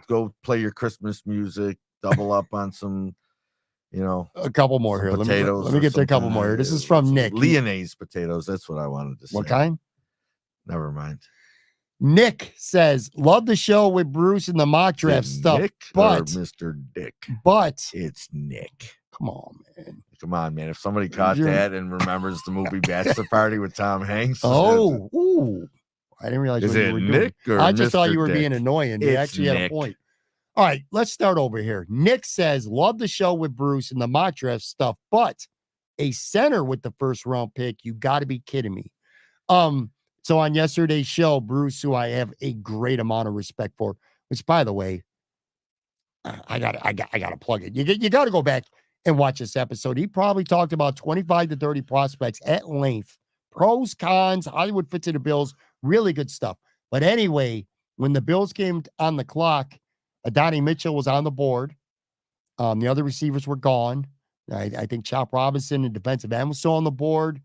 go play your Christmas music, double up on some, a couple more here. Potatoes. Let me get to a couple more here. This is from Nick. Leonese potatoes. That's what I wanted to say. What kind? Never mind. Nick says, love the show with Bruce and the mock draft stuff. Nick but or Mr. Dick? But It's Nick. Come on, man. Come on, man. If somebody caught that and remembers the movie Bachelor Party with Tom Hanks. Ooh. I didn't realize is what it you were Nick doing. or I just Mr. thought you were Dick? being annoying. You actually had a point. All right, let's start over here. Nick says, love the show with Bruce and the mock draft stuff, but a center with the first round pick, you got to be kidding me. So on yesterday's show, Bruce, who I have a great amount of respect for, which by the way, I gotta plug it. You got to go back and watch this episode. He probably talked about 25 to 30 prospects at length, pros, cons, Hollywood fits to the Bills, really good stuff. But anyway, when the Bills came on the clock, Adonai Mitchell was on the board. The other receivers were gone. I think Chop Robinson and defensive end was still on the board.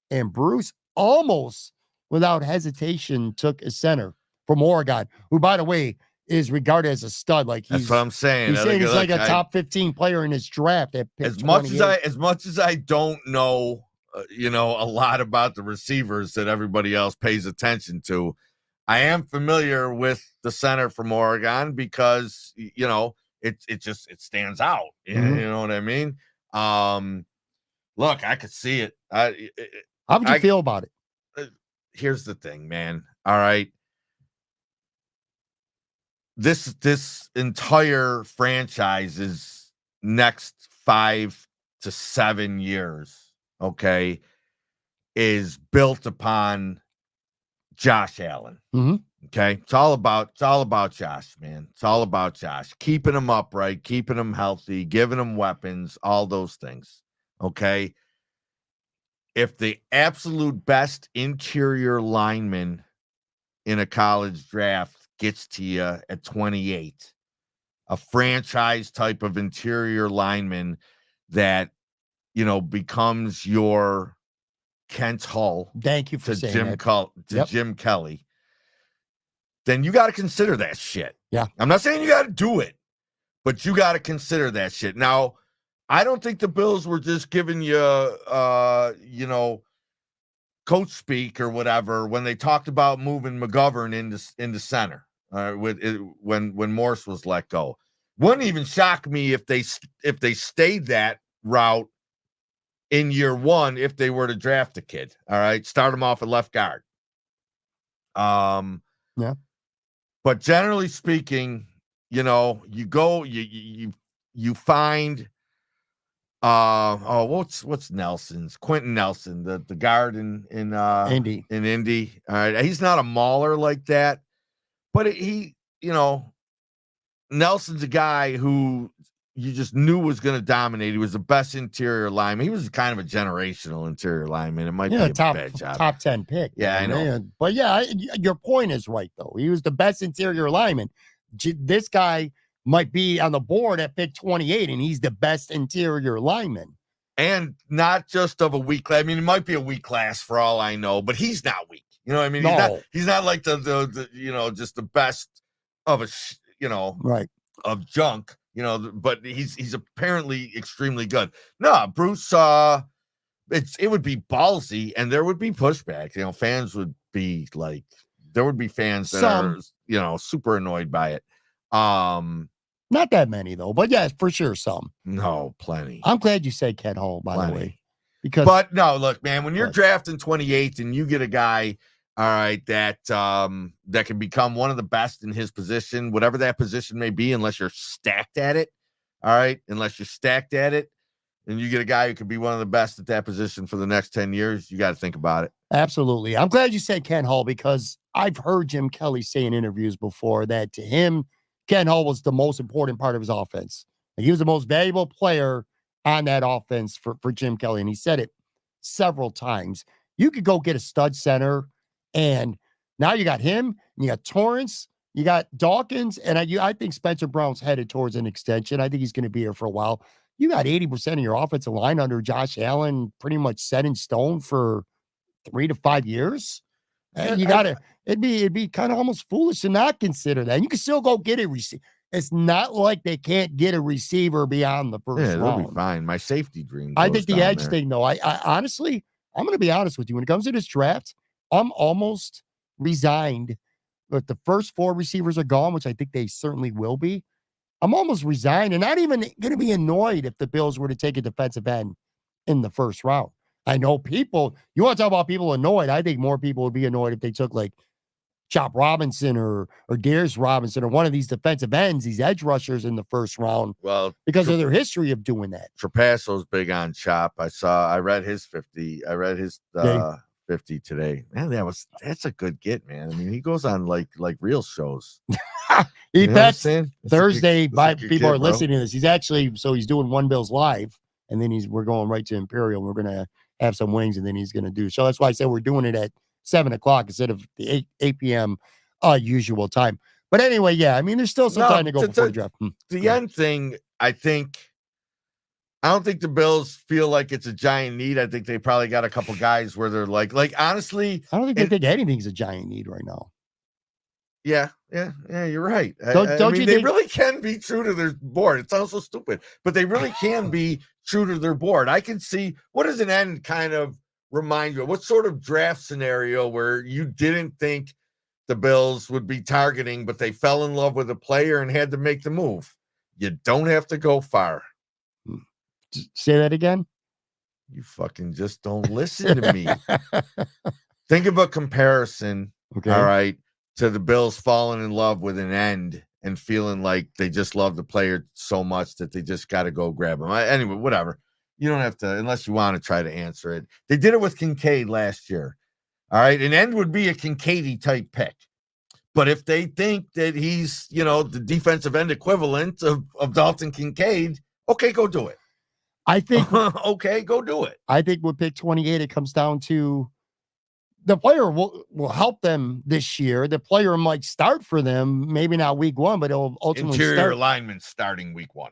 And Bruce almost, without hesitation, took a center from Oregon, who, by the way, is regarded as a stud. Like that's what I'm saying. He's saying he's like a top 15 player in his draft at pick as much as I don't know, a lot about the receivers that everybody else pays attention to. I am familiar with the center from Oregon because it stands out. You know what I mean? Look, I could see it. How would you feel about it? Here's the thing, man. All right. This entire franchise's next 5 to 7 years, okay, is built upon Josh Allen. Okay. It's all about Josh, man. It's all about Josh. Keeping him upright, keeping him healthy, giving him weapons, all those things. Okay. If the absolute best interior lineman in a college draft gets to you at 28, a franchise type of interior lineman that, becomes your Kent Hull. Thank you for saying that. Jim Kelly. Then you got to consider that shit. Yeah. I'm not saying you got to do it, but you got to consider that shit. Now, I don't think the Bills were just giving you, coach speak or whatever when they talked about moving McGovern into center when Morse was let go. Wouldn't even shock me if they stayed that route in year one if they were to draft a kid. All right, start him off at left guard. Yeah. But generally speaking, you go, you find, what's Nelson's? Quentin Nelson, the guard in Indy. In Indy. All right, he's not a mauler like that, but Nelson's a guy who you just knew was going to dominate. He was the best interior lineman. He was kind of a generational interior lineman. It might be a bad job. Top 10 pick. Yeah, I know. Man. But your point is right, though. He was the best interior lineman. This guy might be on the board at pick 28, and he's the best interior lineman. And not just of a weak class. I mean, it might be a weak class for all I know, but he's not weak. You know what I mean? No. He's not like the just the best of right. of junk. But he's apparently extremely good. No, Bruce, it would be ballsy and there would be pushback. Fans would be like, there would be fans that are, super annoyed by it. Not that many though, but yeah, for sure some. No, plenty. I'm glad you said Kent Hull, by the way. But no, look, man, when you're drafting 28 and you get a guy, all right, that can become one of the best in his position, whatever that position may be, unless you're stacked at it. All right. Unless you're stacked at it, and you get a guy who could be one of the best at that position for the next 10 years, you got to think about it. Absolutely. I'm glad you said Kent Hull because I've heard Jim Kelly say in interviews before that to him, Kent Hull was the most important part of his offense. He was the most valuable player on that offense for Jim Kelly. And he said it several times. You could go get a stud center, and now you got him, you got Torrance, you got Dawkins, and I think Spencer Brown's headed towards an extension. I think he's going to be here for a while. You got 80% of your offensive line under Josh Allen pretty much set in stone for 3 to 5 years. And you got to, it'd be kind of almost foolish to not consider that. And you can still go get a receiver. It's not like they can't get a receiver beyond the first round. They'll be fine. My safety dream. I think the edge thing, though, I honestly, I'm going to be honest with you. When it comes to this draft, I'm almost resigned if the first 4 receivers are gone, which I think they certainly will be, I'm almost resigned and not even going to be annoyed if the Bills were to take a defensive end in the first round. I know people, you want to talk about people annoyed. I think more people would be annoyed if they took like Chop Robinson or Darius Robinson or one of these defensive ends, these edge rushers in the first round. Well, because of their history of doing that. Trapasso's big on Chop. I read his 50. I read his 50 today. Man, that's a good get, man. I mean, he goes on like real shows. He bets Thursday. People are listening to this. He's actually, so he's doing One Bills live, and then we're going right to Imperial. We're gonna have some wings, and then he's gonna do. So that's why I said we're doing it at 7:00 instead of the 8 p.m. Usual time. But anyway, yeah, I mean, there's still some time to go before the draft. The end thing, I don't think the Bills feel like it's a giant need. I think they probably got a couple guys where they're like honestly, I don't think they think anything's a giant need right now. Yeah, you're right. Don't I mean, they really can be true to their board. It sounds so stupid, but they really can be true to their board. I can see, what does an end kind of remind you of? What sort of draft scenario where you didn't think the Bills would be targeting, but they fell in love with a player and had to make the move? You don't have to go far. Say that again. You fucking just don't listen to me. Think of a comparison. Okay. All right. To the Bills falling in love with an end and feeling like they just love the player so much that they just got to go grab him. Anyway, whatever. You don't have to, unless you want to try to answer it. They did it with Kincaid last year. All right. An end would be a Kincaid type pick. But if they think that he's, the defensive end equivalent of Dalton Kincaid, okay, go do it. I think, okay, go do it. I think with pick 28, it comes down to the player will help them this year. The player might start for them, maybe not week 1, but it'll ultimately Interior lineman starting week 1.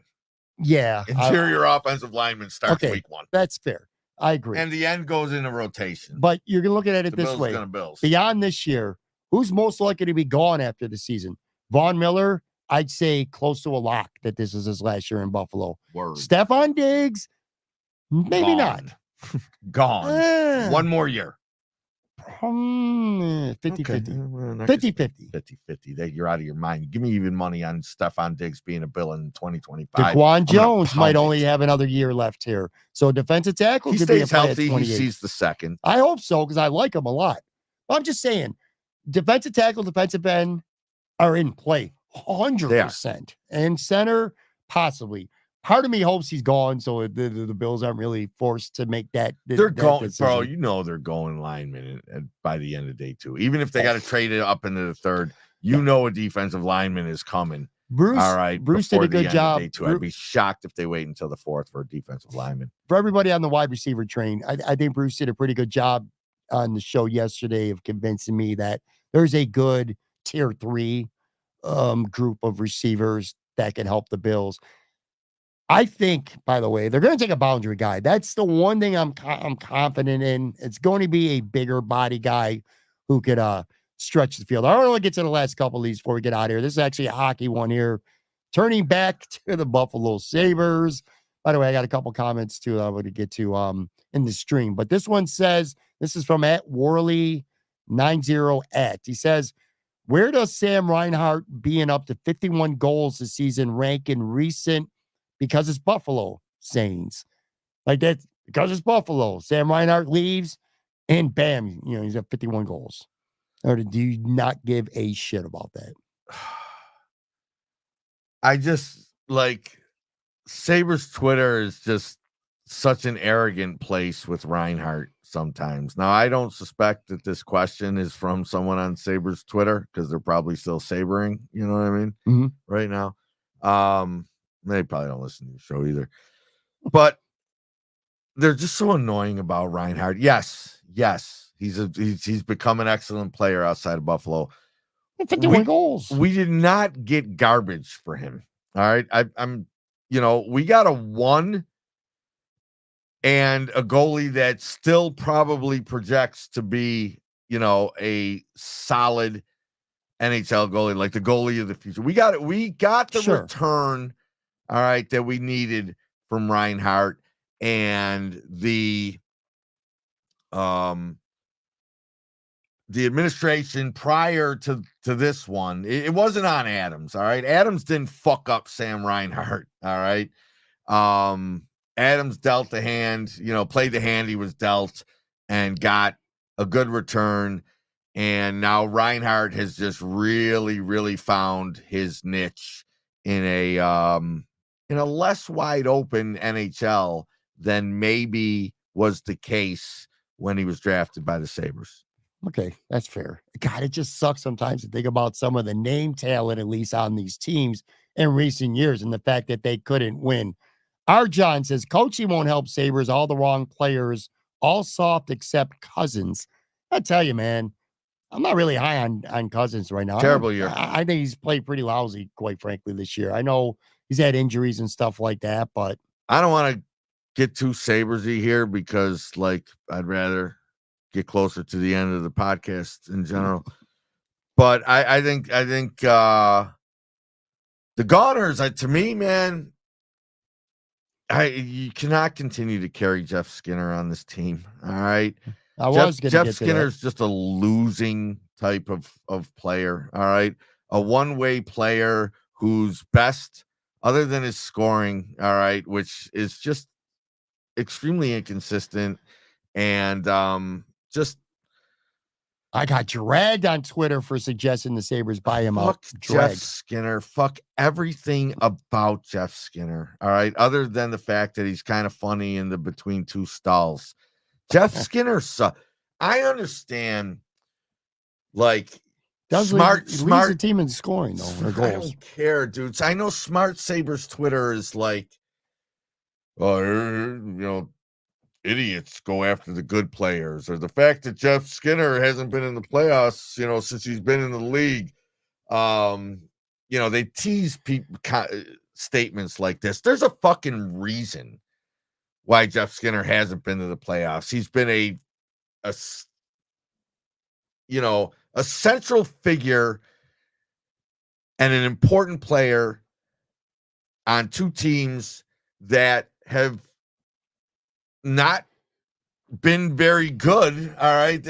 Yeah. Interior offensive lineman starts week 1. That's fair. I agree. And the end goes in a rotation. But you're looking at it this way. Beyond this year, who's most likely to be gone after the season? Von Miller, I'd say close to a lock that this is his last year in Buffalo. Word. Stephon Diggs, maybe not. Gone. One more year. 50-50. 50-50. You're out of your mind. Give me even money on Stephon Diggs being a Bill in 2025. Daquan Jones might only have another year left here. So defensive tackle could be a healthy. He sees the second. I hope so, because I like him a lot. I'm just saying, defensive tackle, defensive end are in play 100%. And center, possibly. Part of me hopes he's gone, so the Bills aren't really forced to make that. They're going, bro. They're going lineman by the end of day 2. Even if they got to trade it up into the third, a defensive lineman is coming. Bruce, all right. Bruce did a good job. I'd be shocked if they wait until the 4th for a defensive lineman. For everybody on the wide receiver train, I think Bruce did a pretty good job on the show yesterday of convincing me that there's a good tier 3 group of receivers that can help the Bills. I think, by the way, they're going to take a boundary guy. That's the one thing I'm confident in. It's going to be a bigger body guy who could stretch the field. I don't want to get to the last couple of these before we get out of here. This is actually a hockey one here. Turning back to the Buffalo Sabres. By the way, I got a couple comments too that I want to get to in the stream. But this one says, this is from @Worley90 . He says, where does Sam Reinhart being up to 51 goals this season rank in recent, because it's Buffalo, sayings? Like that, because it's Buffalo. Sam Reinhart leaves and bam, he's at 51 goals. Or do you not give a shit about that? I just Sabres Twitter is just such an arrogant place with Reinhart sometimes. Now, I don't suspect that this question is from someone on Sabres Twitter because they're probably still sabering, you know what I mean? Mm-hmm. Right now. They probably don't listen to the show either. But they're just so annoying about Reinhart. Yes. He's become an excellent player outside of Buffalo. 51 goals. We did not get garbage for him. All right. We got a 1 and a goalie that still probably projects to be, a solid NHL goalie, like the goalie of the future. We got the return, all right, that we needed from Reinhart, and the the administration prior to this one, it wasn't on Adams. All right. Adams didn't fuck up Sam Reinhart. All right. Adams dealt the hand, played the hand he was dealt and got a good return. And now Reinhart has just really, really found his niche in a less wide open NHL than maybe was the case when he was drafted by the Sabres. Okay, that's fair. God, it just sucks sometimes to think about some of the name talent, at least on these teams in recent years, and the fact that they couldn't win. Our John says, coaching won't help Sabres, all the wrong players, all soft except Cousins. I tell you, man, I'm not really high on Cousins right now. Terrible year. I think he's played pretty lousy, quite frankly, this year. I know he's had injuries and stuff like that, but I don't want to get too Sabres-y here because, I'd rather get closer to the end of the podcast in general. But I think the Gauners, to me, man, you cannot continue to carry Jeff Skinner on this team. All right. Jeff Skinner's just a losing type of player. All right. A one-way player whose best, other than his scoring, all right, which is just extremely inconsistent and I got dragged on Twitter for suggesting the Sabres buy him up. Jeff Skinner. Fuck everything about Jeff Skinner. All right. Other than the fact that he's kind of funny in the between two stalls. Jeff Skinner. I understand. Smart the team in scoring though. Or goals. I don't care, dudes. I know Smart Sabres Twitter is idiots go after the good players, or the fact that Jeff Skinner hasn't been in the playoffs, since he's been in the league. They tease people statements like this. There's a fucking reason why Jeff Skinner hasn't been to the playoffs. He's been a central figure and an important player on two teams that have not been very good. All right.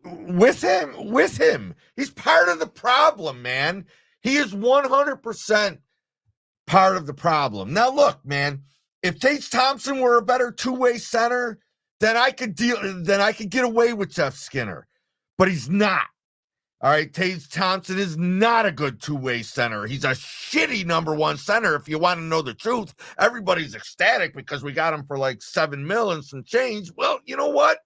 With him. He's part of the problem, man. He is 100% part of the problem. Now, look, man, if Tage Thompson were a better two-way center, then I could get away with Jeff Skinner, but he's not. All right. Tage Thompson is not a good two-way center. He's a shitty number one center. If you want to know the truth, everybody's ecstatic because we got him for $7 million and some change. Well, you know what?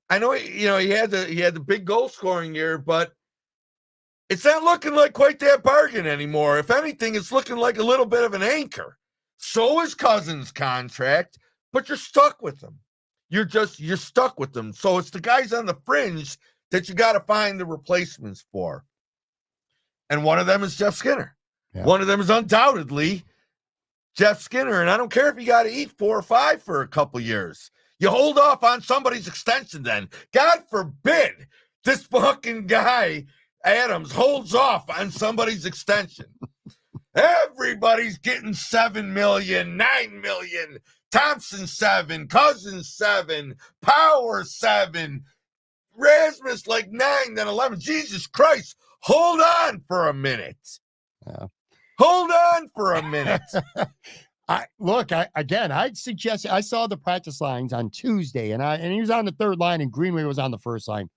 I know, he had the big goal scoring year, but it's not looking like quite that bargain anymore. If anything, it's looking like a little bit of an anchor. So is Cousins' contract, but you're stuck with them. You're stuck with them. So it's the guys on the fringe that you got to find the replacements for. And one of them is Jeff Skinner. Yeah. One of them is undoubtedly Jeff Skinner. And I don't care if you got to eat 4 or 5 for a couple years. You hold off on somebody's extension then. God forbid this fucking guy, Adams, holds off on somebody's extension. Everybody's getting $7 million, $9 million, Thompson 7, Cousins 7, Power 7, Rasmus 9, then 11. Jesus Christ. Hold on for a minute. Yeah. Hold on for a minute. I'd suggest, I saw the practice lines on Tuesday and he was on the third line and Greenway was on the first line.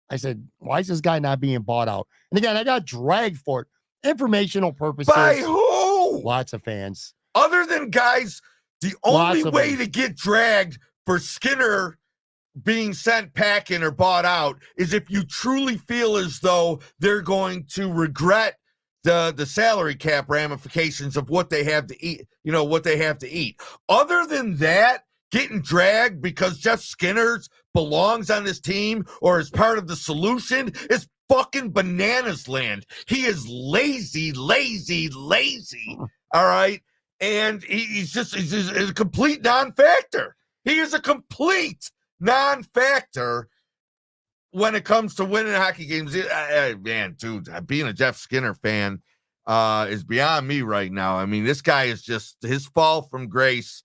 I said, why is this guy not being bought out? And again, I got dragged for it. Informational purposes. By who? Lots of fans. Other than guys, the only way to get dragged for Skinner being sent packing or bought out is if you truly feel as though they're going to regret the salary cap ramifications of what they have to eat, what they have to eat. Other than that, getting dragged because Jeff Skinner belongs on this team or is part of the solution is fucking bananas land. He is lazy. All right. And he's a complete non-factor. He is a complete non-factor when it comes to winning hockey games. Man, dude, being a Jeff Skinner fan is beyond me right now. I mean, this guy is just his fall from grace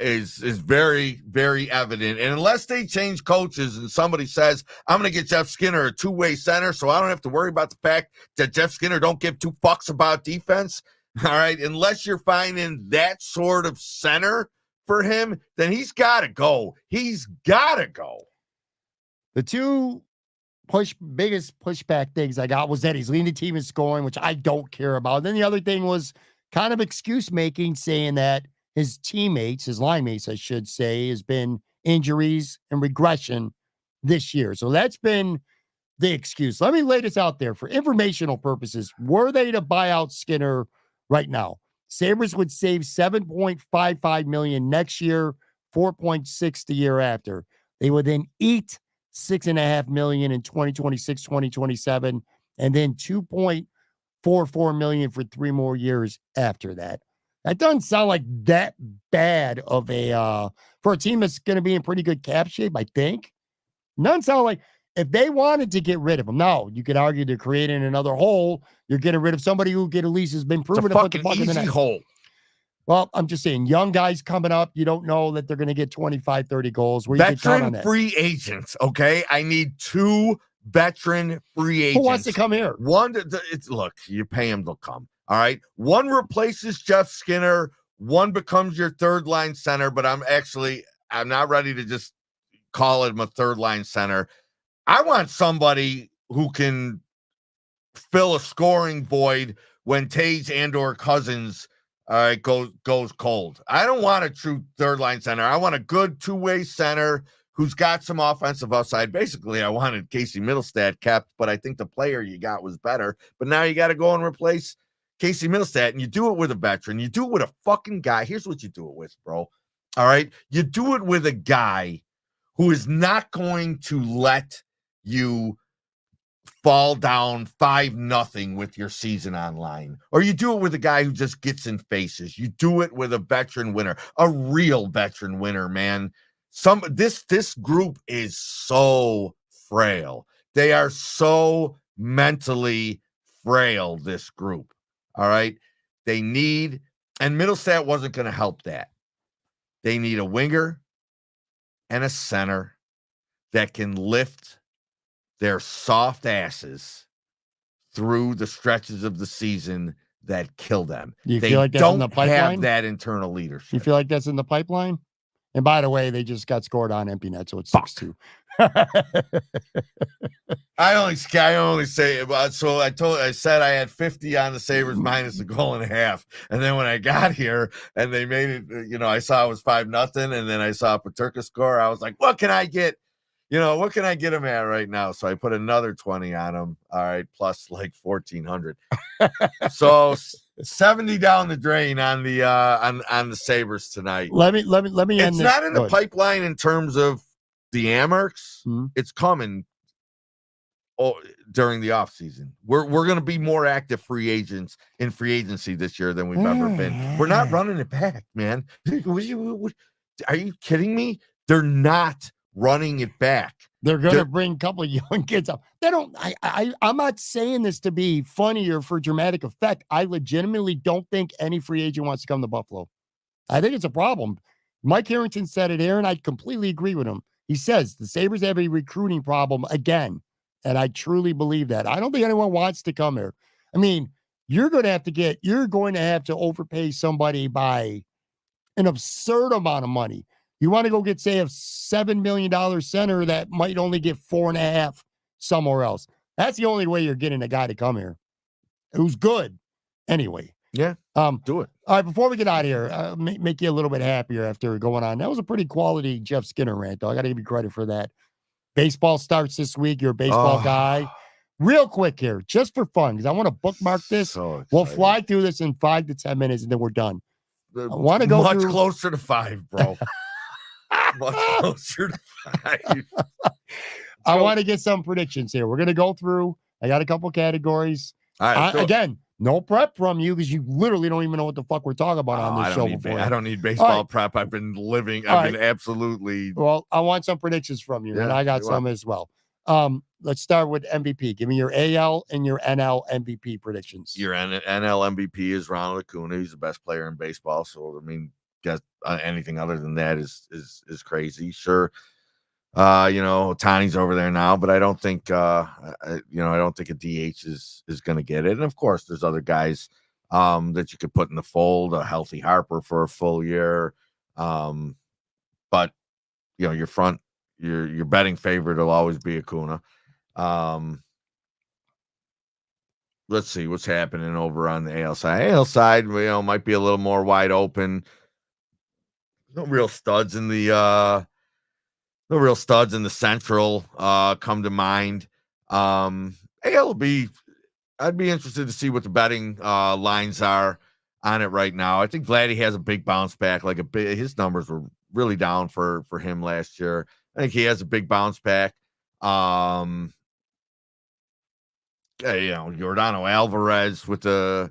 is very, very evident. And unless they change coaches and somebody says, I'm going to get Jeff Skinner a two-way center so I don't have to worry about the fact that Jeff Skinner don't give two fucks about defense, all right, unless you're finding that sort of center for him, then he's got to go. He's got to go. The two biggest pushback things I got was that he's leading the team in scoring, which I don't care about. Then the other thing was kind of excuse making, saying that his teammates, his line mates, I should say, has been injuries and regression this year. So that's been the excuse. Let me lay this out there for informational purposes. Were they to buy out Skinner right now, Sabres would save $7.55 million next year, 4.6 the year after. They would then eat $6.5 million in 2026, 2027, and then $2.44 million for 3 more years after that. That doesn't sound like that bad of a for a team that's going to be in pretty good cap shape, I think. Doesn't sound like, if they wanted to get rid of him, now you could argue they're creating another hole. You're getting rid of somebody who at least has been proven to put the puck in the net. Hole. Well, I'm just saying, young guys coming up, you don't know that they're going to get 25, 30 goals. Where you can count on that. Free agents, okay? I need 2 veteran free agents. Who wants to come here? Look, you pay them, they'll come. All right. One replaces Jeff Skinner. One becomes your third line center, but I'm not ready to just call him a third line center. I want somebody who can fill a scoring void when Tage and or Cousins goes cold. I don't want a true third line center. I want a good two-way center who's got some offensive upside. Basically, I wanted Casey Middlestat kept, but I think the player you got was better. But now you got to go and replace Casey Middlestat, and you do it with a veteran. You do it with a fucking guy. Here's what you do it with, bro. All right? You do it with a guy who is not going to let you fall down 5-0 with your season online. Or you do it with a guy who just gets in faces. You do it with a veteran winner, a real veteran winner, man. This group is so frail. They are so mentally frail, this group. All right. They need, and Middlestat wasn't going to help that. They need a winger and a center that can lift their soft asses through the stretches of the season that kill them. Do you feel like that's in the pipeline? Have that internal leadership. You feel like that's in the pipeline? And by the way, they just got scored on empty net, so it's 6-2. I only say, so I said I had 50 on the Sabres minus a goal and a half. And then when I got here and they made it, I saw it was 5-0. And then I saw Paterka score. I was like, what can I get? What can I get him at right now? So I put another 20 on him. All right. Plus like 1,400. So 70 down the drain on the Sabres tonight. Let me end this. It's not in the pipeline in terms of the Amerks. Mm-hmm. It's coming during the offseason. We're going to be more active free agents in free agency this year than we've ever been. We're not running it back, man. Are you kidding me? They're not running it back. They're going to bring a couple of young kids up. They don't. I'm not saying this to be funny or for dramatic effect. I legitimately don't think any free agent wants to come to Buffalo. I think it's a problem. Mike Harrington said it here, and I completely agree with him. He says the Sabres have a recruiting problem again, and I truly believe that. I don't think anyone wants to come here. I mean, you're going to have to overpay somebody by an absurd amount of money. You want to go get, say, a $7 million center that might only get 4.5 somewhere else. That's the only way you're getting a guy to come here who's good anyway. Yeah. Do it. All right. Before we get out of here, make you a little bit happier after going on. That was a pretty quality Jeff Skinner rant, though. I got to give you credit for that. Baseball starts this week. You're a baseball guy. Real quick here, just for fun, because I want to bookmark this. So we'll fly through this in 5 to 10 minutes, and then we're done. I want to go much closer to 5, bro. Much closer to 5. I want to get some predictions here. We're going to go through. I got a couple categories. All right, again, no prep from you because you literally don't even know what the fuck we're talking about on this show before. I don't need baseball prep. I've been living. I've been absolutely. Well, I want some predictions from you, and I got some as well. Let's start with MVP. Give me your AL and your NL MVP predictions. Your NL MVP is Ronald Acuna. He's the best player in baseball. So, I mean, guess anything other than that is crazy. Sure. Tani's over there now, but I don't think I don't think a DH is going to get it. And of course, there's other guys that you could put in the fold, a healthy Harper for a full year. But your betting favorite will always be Acuna. Let's see what's happening over on the AL side. AL side, might be a little more wide open. No real studs in the Central come to mind. AL I'd be interested to see what the betting lines are on it right now. I think Vladdy has a big bounce back. His numbers were really down for him last year. I think he has a big bounce back. Yordan Alvarez with the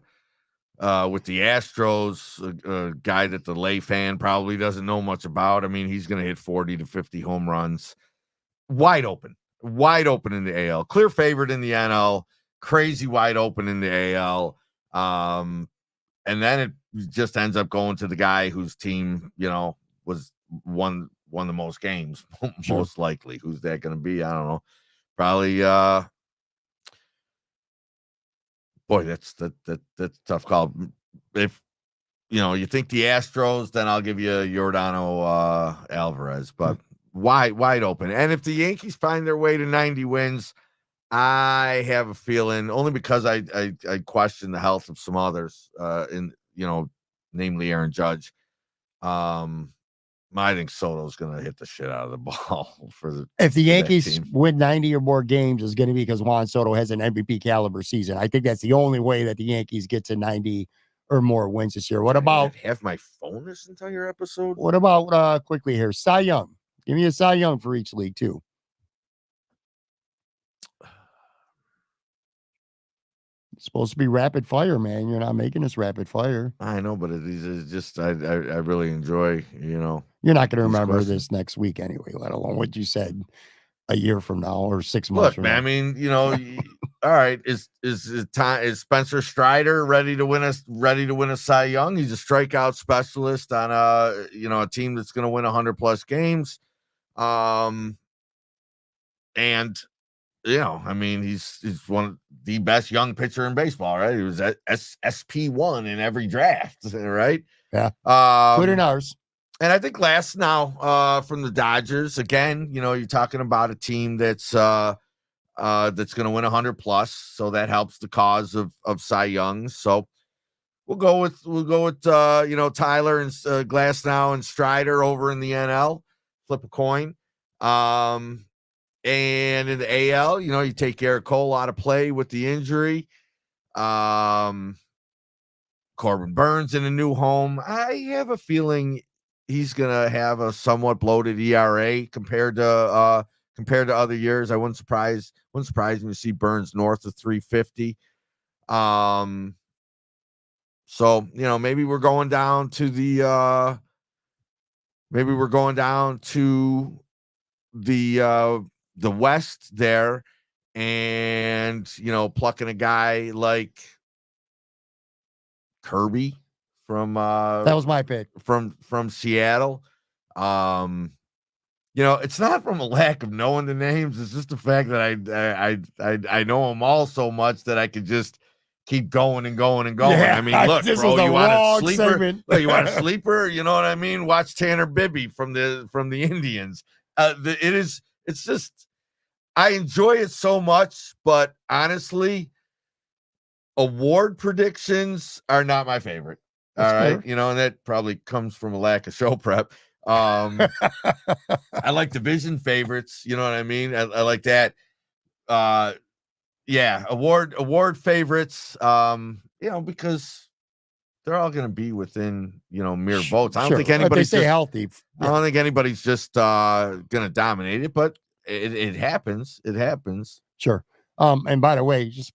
Astros, a guy that the lay fan probably doesn't know much about. I mean, he's going to hit 40 to 50 home runs. Wide open in the AL. Clear favorite in the NL. Crazy wide open in the AL. And then it just ends up going to the guy whose team, was won the most games, most likely. Who's that going to be? I don't know. Probably. Boy, that's a tough call. If you think the Astros, then I'll give you Yordan Alvarez, but wide open. And if the Yankees find their way to 90 wins, I have a feeling, only because I question the health of some others, namely Aaron Judge. I think Soto's going to hit the shit out of the ball if the Yankees win 90 or more games, is going to be because Juan Soto has an MVP caliber season. I think that's the only way that the Yankees get to 90 or more wins this year. What about have my phone this entire episode? What about quickly here, Cy Young? Give me a Cy Young for each league too. It's supposed to be rapid fire, man. You're not making this rapid fire. I know, but it is just I really enjoy, You're not going to remember this next week anyway, let alone what you said a year from now or 6 months from now. I mean, all right, is Spencer Strider ready to win a Cy Young? He's a strikeout specialist on a team that's going to win 100+ games. And I mean, he's one of the best young pitcher in baseball, right? He was at SP1 in every draft, right? Yeah. Including ours. And I think last now from the Dodgers, again, you're talking about a team that's going to win 100+, so that helps the cause of Cy Young. So we'll go with Tyler and Glasnow and Strider over in the NL. Flip a coin. And in the AL, you take Garrett Cole out of play with the injury. Corbin Burns in a new home. I have a feeling he's gonna have a somewhat bloated ERA compared to other years. I wouldn't surprise me to see Burns north of 350. So maybe we're going down to the West there, and plucking a guy like Kirby from that was my pick from Seattle. It's not from a lack of knowing the names. It's just the fact that I know them all so much that I could just keep going and going and going. Yeah, I mean, look, bro, you want a sleeper? Look, you want a sleeper? You know what I mean? Watch Tanner Bibby from the Indians. It's just, I enjoy it so much, but honestly, award predictions are not my favorite. That's all right. fair. And that probably comes from a lack of show prep. I like division favorites. You know what I mean? I like that. Yeah. Award favorites, because they're all going to be within, mere votes. I don't think anybody's stay healthy. I don't think anybody's just going to dominate it, but it happens. It happens. Sure. And by the way, just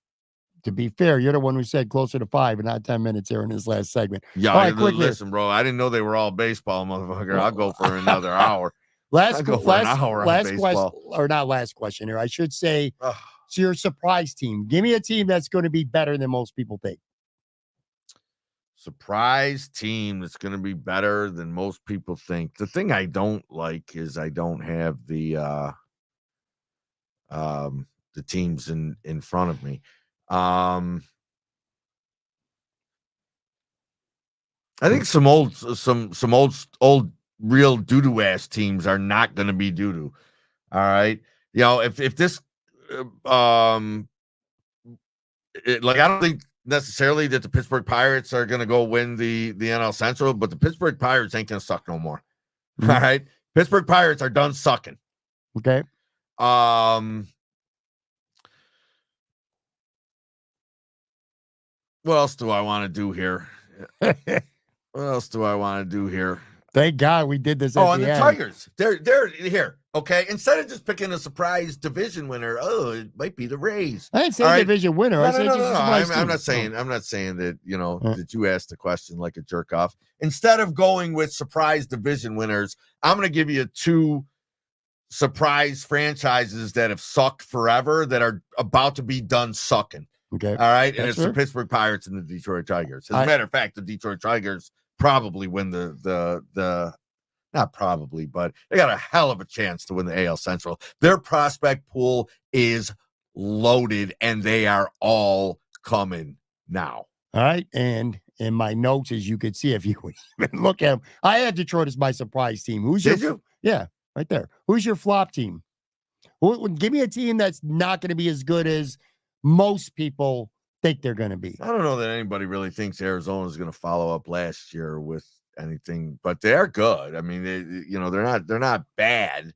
to be fair, you're the one who said closer to 5 and not 10 minutes here in this last segment. Yeah, all right, listen, bro. I didn't know they were all baseball, motherfucker. Well, I'll go for another hour. Last question, or not last question here. I should say, so your surprise team. Give me a team that's going to be better than most people think. surprise team that's going to be better than most people think. The thing I don't like is I don't have the teams in front of me. I think some old real doo-doo ass teams are not going to be doo-doo. All right. If this I don't think necessarily that the Pittsburgh Pirates are going to go win the NL Central, but the Pittsburgh Pirates ain't going to suck no more. Mm-hmm. All right. Pittsburgh Pirates are done sucking. Okay. What else do I want to do here? Thank God we did this. And the Tigers. They're here. Okay. Instead of just picking a surprise division winner, it might be the Rays. I didn't say division winner. No, I said I'm not saying that, that you asked the question like a jerk off. Instead of going with surprise division winners, I'm going to give you 2 surprise franchises that have sucked forever that are about to be done sucking. Okay. All right. And it's the Pittsburgh Pirates and the Detroit Tigers. As a matter of fact, the Detroit Tigers probably win the not probably, but they got a hell of a chance to win the AL Central. Their prospect pool is loaded and they are all coming now. All right. And in my notes, as you could see, if you would even look at them, I had Detroit as my surprise team. Did you? Yeah, right there. Who's your flop team? Give me a team that's not going to be as good as most people think they're going to be. I don't know that anybody really thinks Arizona is going to follow up last year with anything, but they're good. I mean, they're not bad.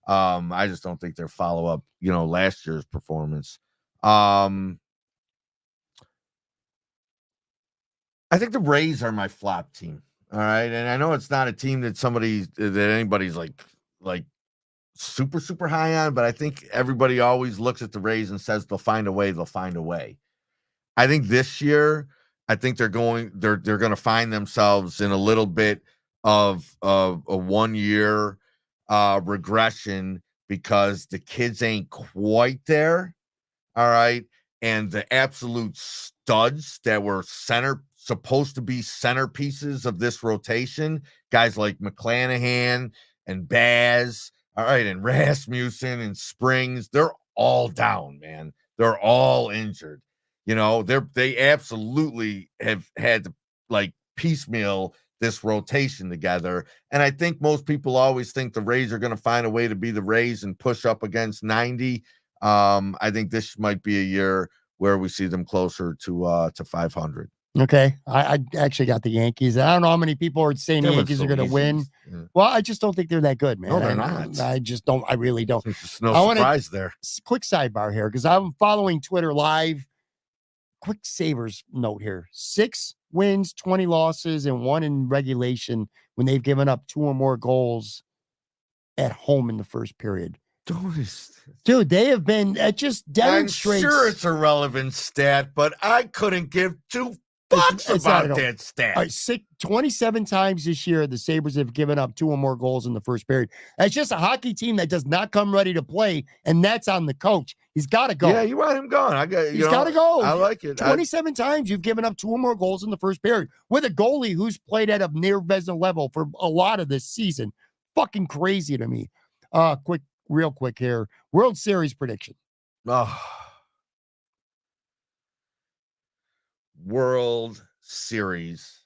I just don't think their follow up, last year's performance. I think the Rays are my flop team. All right, and I know it's not a team that anybody's like super, super high on, but I think everybody always looks at the Rays and says they'll find a way. I think this year, they're going to find themselves in a little bit of a 1 year regression because the kids ain't quite there. All right. And the absolute studs that were supposed to be centerpieces of this rotation, guys like McClanahan and Baz, all right, and Rasmussen and Springs, they're all down, man. They're all injured. They absolutely have had to piecemeal this rotation together. And I think most people always think the Rays are going to find a way to be the Rays and push up against 90. I think this might be a year where we see them closer to 500. Okay. I actually got the Yankees. I don't know how many people are saying the Yankees are going to win. Yeah. Well, I just don't think they're that good, man. No, they're not. I just don't. I really don't. There's no surprise there. Quick sidebar here because I'm following Twitter live. Quick Sabres note here. 6 wins, 20 losses, and 1 in regulation when they've given up 2 or more goals at home in the first period. Dude, they have been, it just demonstrates. I'm sure it's a relevant stat, but I couldn't give 2 fucks about that stat. All right, 27 times this year, the Sabres have given up 2 or more goals in the first period. It's just a hockey team that does not come ready to play, and that's on the coach. He's got to go. Yeah, you want him going. He's got to go. I like it. 27 times you've given up 2 or more goals in the first period with a goalie who's played at a near Vezina level for a lot of this season. Fucking crazy to me. Real quick here. World Series prediction. World Series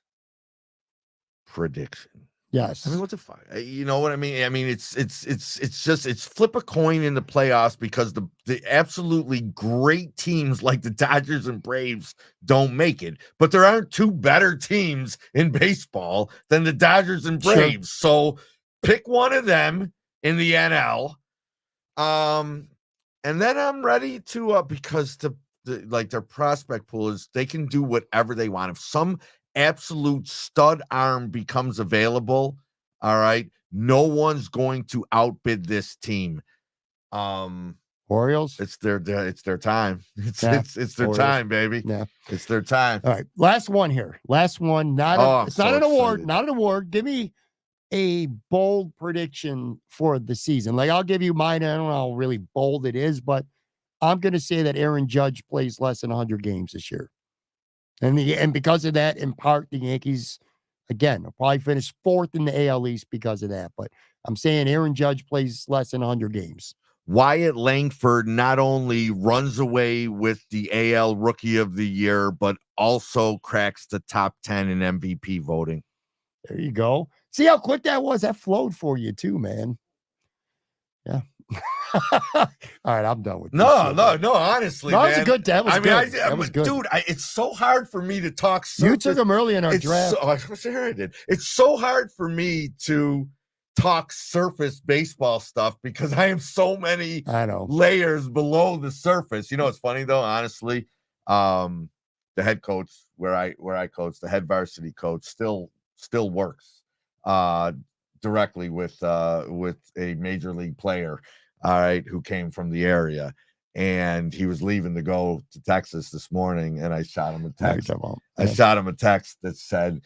prediction. Yes. I mean, what the fuck? You know what I mean? I mean, it's flip a coin in the playoffs because the absolutely great teams like the Dodgers and Braves don't make it. But there aren't 2 better teams in baseball than the Dodgers and Braves. Sure. So pick one of them in the NL. And then I'm ready to because their prospect pool is they can do whatever they want. If some absolute stud arm becomes available, all right, no one's going to outbid this team. Orioles, it's their time. It's their Orioles. Time, baby. Yeah, it's their time. All right, last one here. Last one. It's not an award. Not an award. Give me a bold prediction for the season. I'll give you mine. I don't know how really bold it is, but I'm going to say that Aaron Judge plays less than 100 games this year. And because of that, in part, the Yankees, again, will probably finish 4th in the AL East because of that. But I'm saying Aaron Judge plays less than 100 games. Wyatt Langford not only runs away with the AL Rookie of the Year, but also cracks the top 10 in MVP voting. There you go. See how quick that was? That flowed for you too, man. Yeah. All right, I'm done with this shit, man. Honestly, No, man. that was a good. That was good. That was good. Dude, it's so hard for me to talk surface. You took him early in our draft. Sure I did. It's so hard for me to talk surface baseball stuff because I have so many layers below the surface. You know, it's funny though, honestly. The head coach where I coach, the head varsity coach, still works directly with a major league player, all right, who came from the area, and he was leaving to go to Texas this morning, and I shot him a text. I shot him a text that said,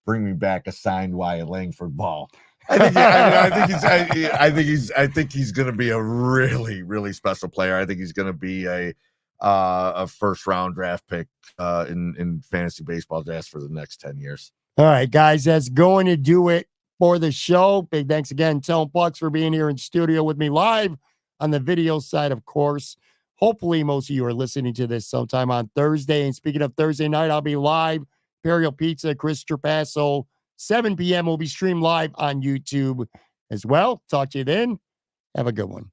"Bring me back a signed Wyatt Langford ball." I think he's going to be a really, really special player. I think he's going to be a first round draft pick in fantasy baseball drafts for the next 10 years. All right, guys, that's going to do it for the show. Big thanks again, Tell Bucks, for being here in studio with me live on the video side, of course. Hopefully, most of you are listening to this sometime on Thursday. And speaking of Thursday night, I'll be live. Imperial Pizza, Chris Trapasso, 7 p.m. will be streamed live on YouTube as well. Talk to you then. Have a good one.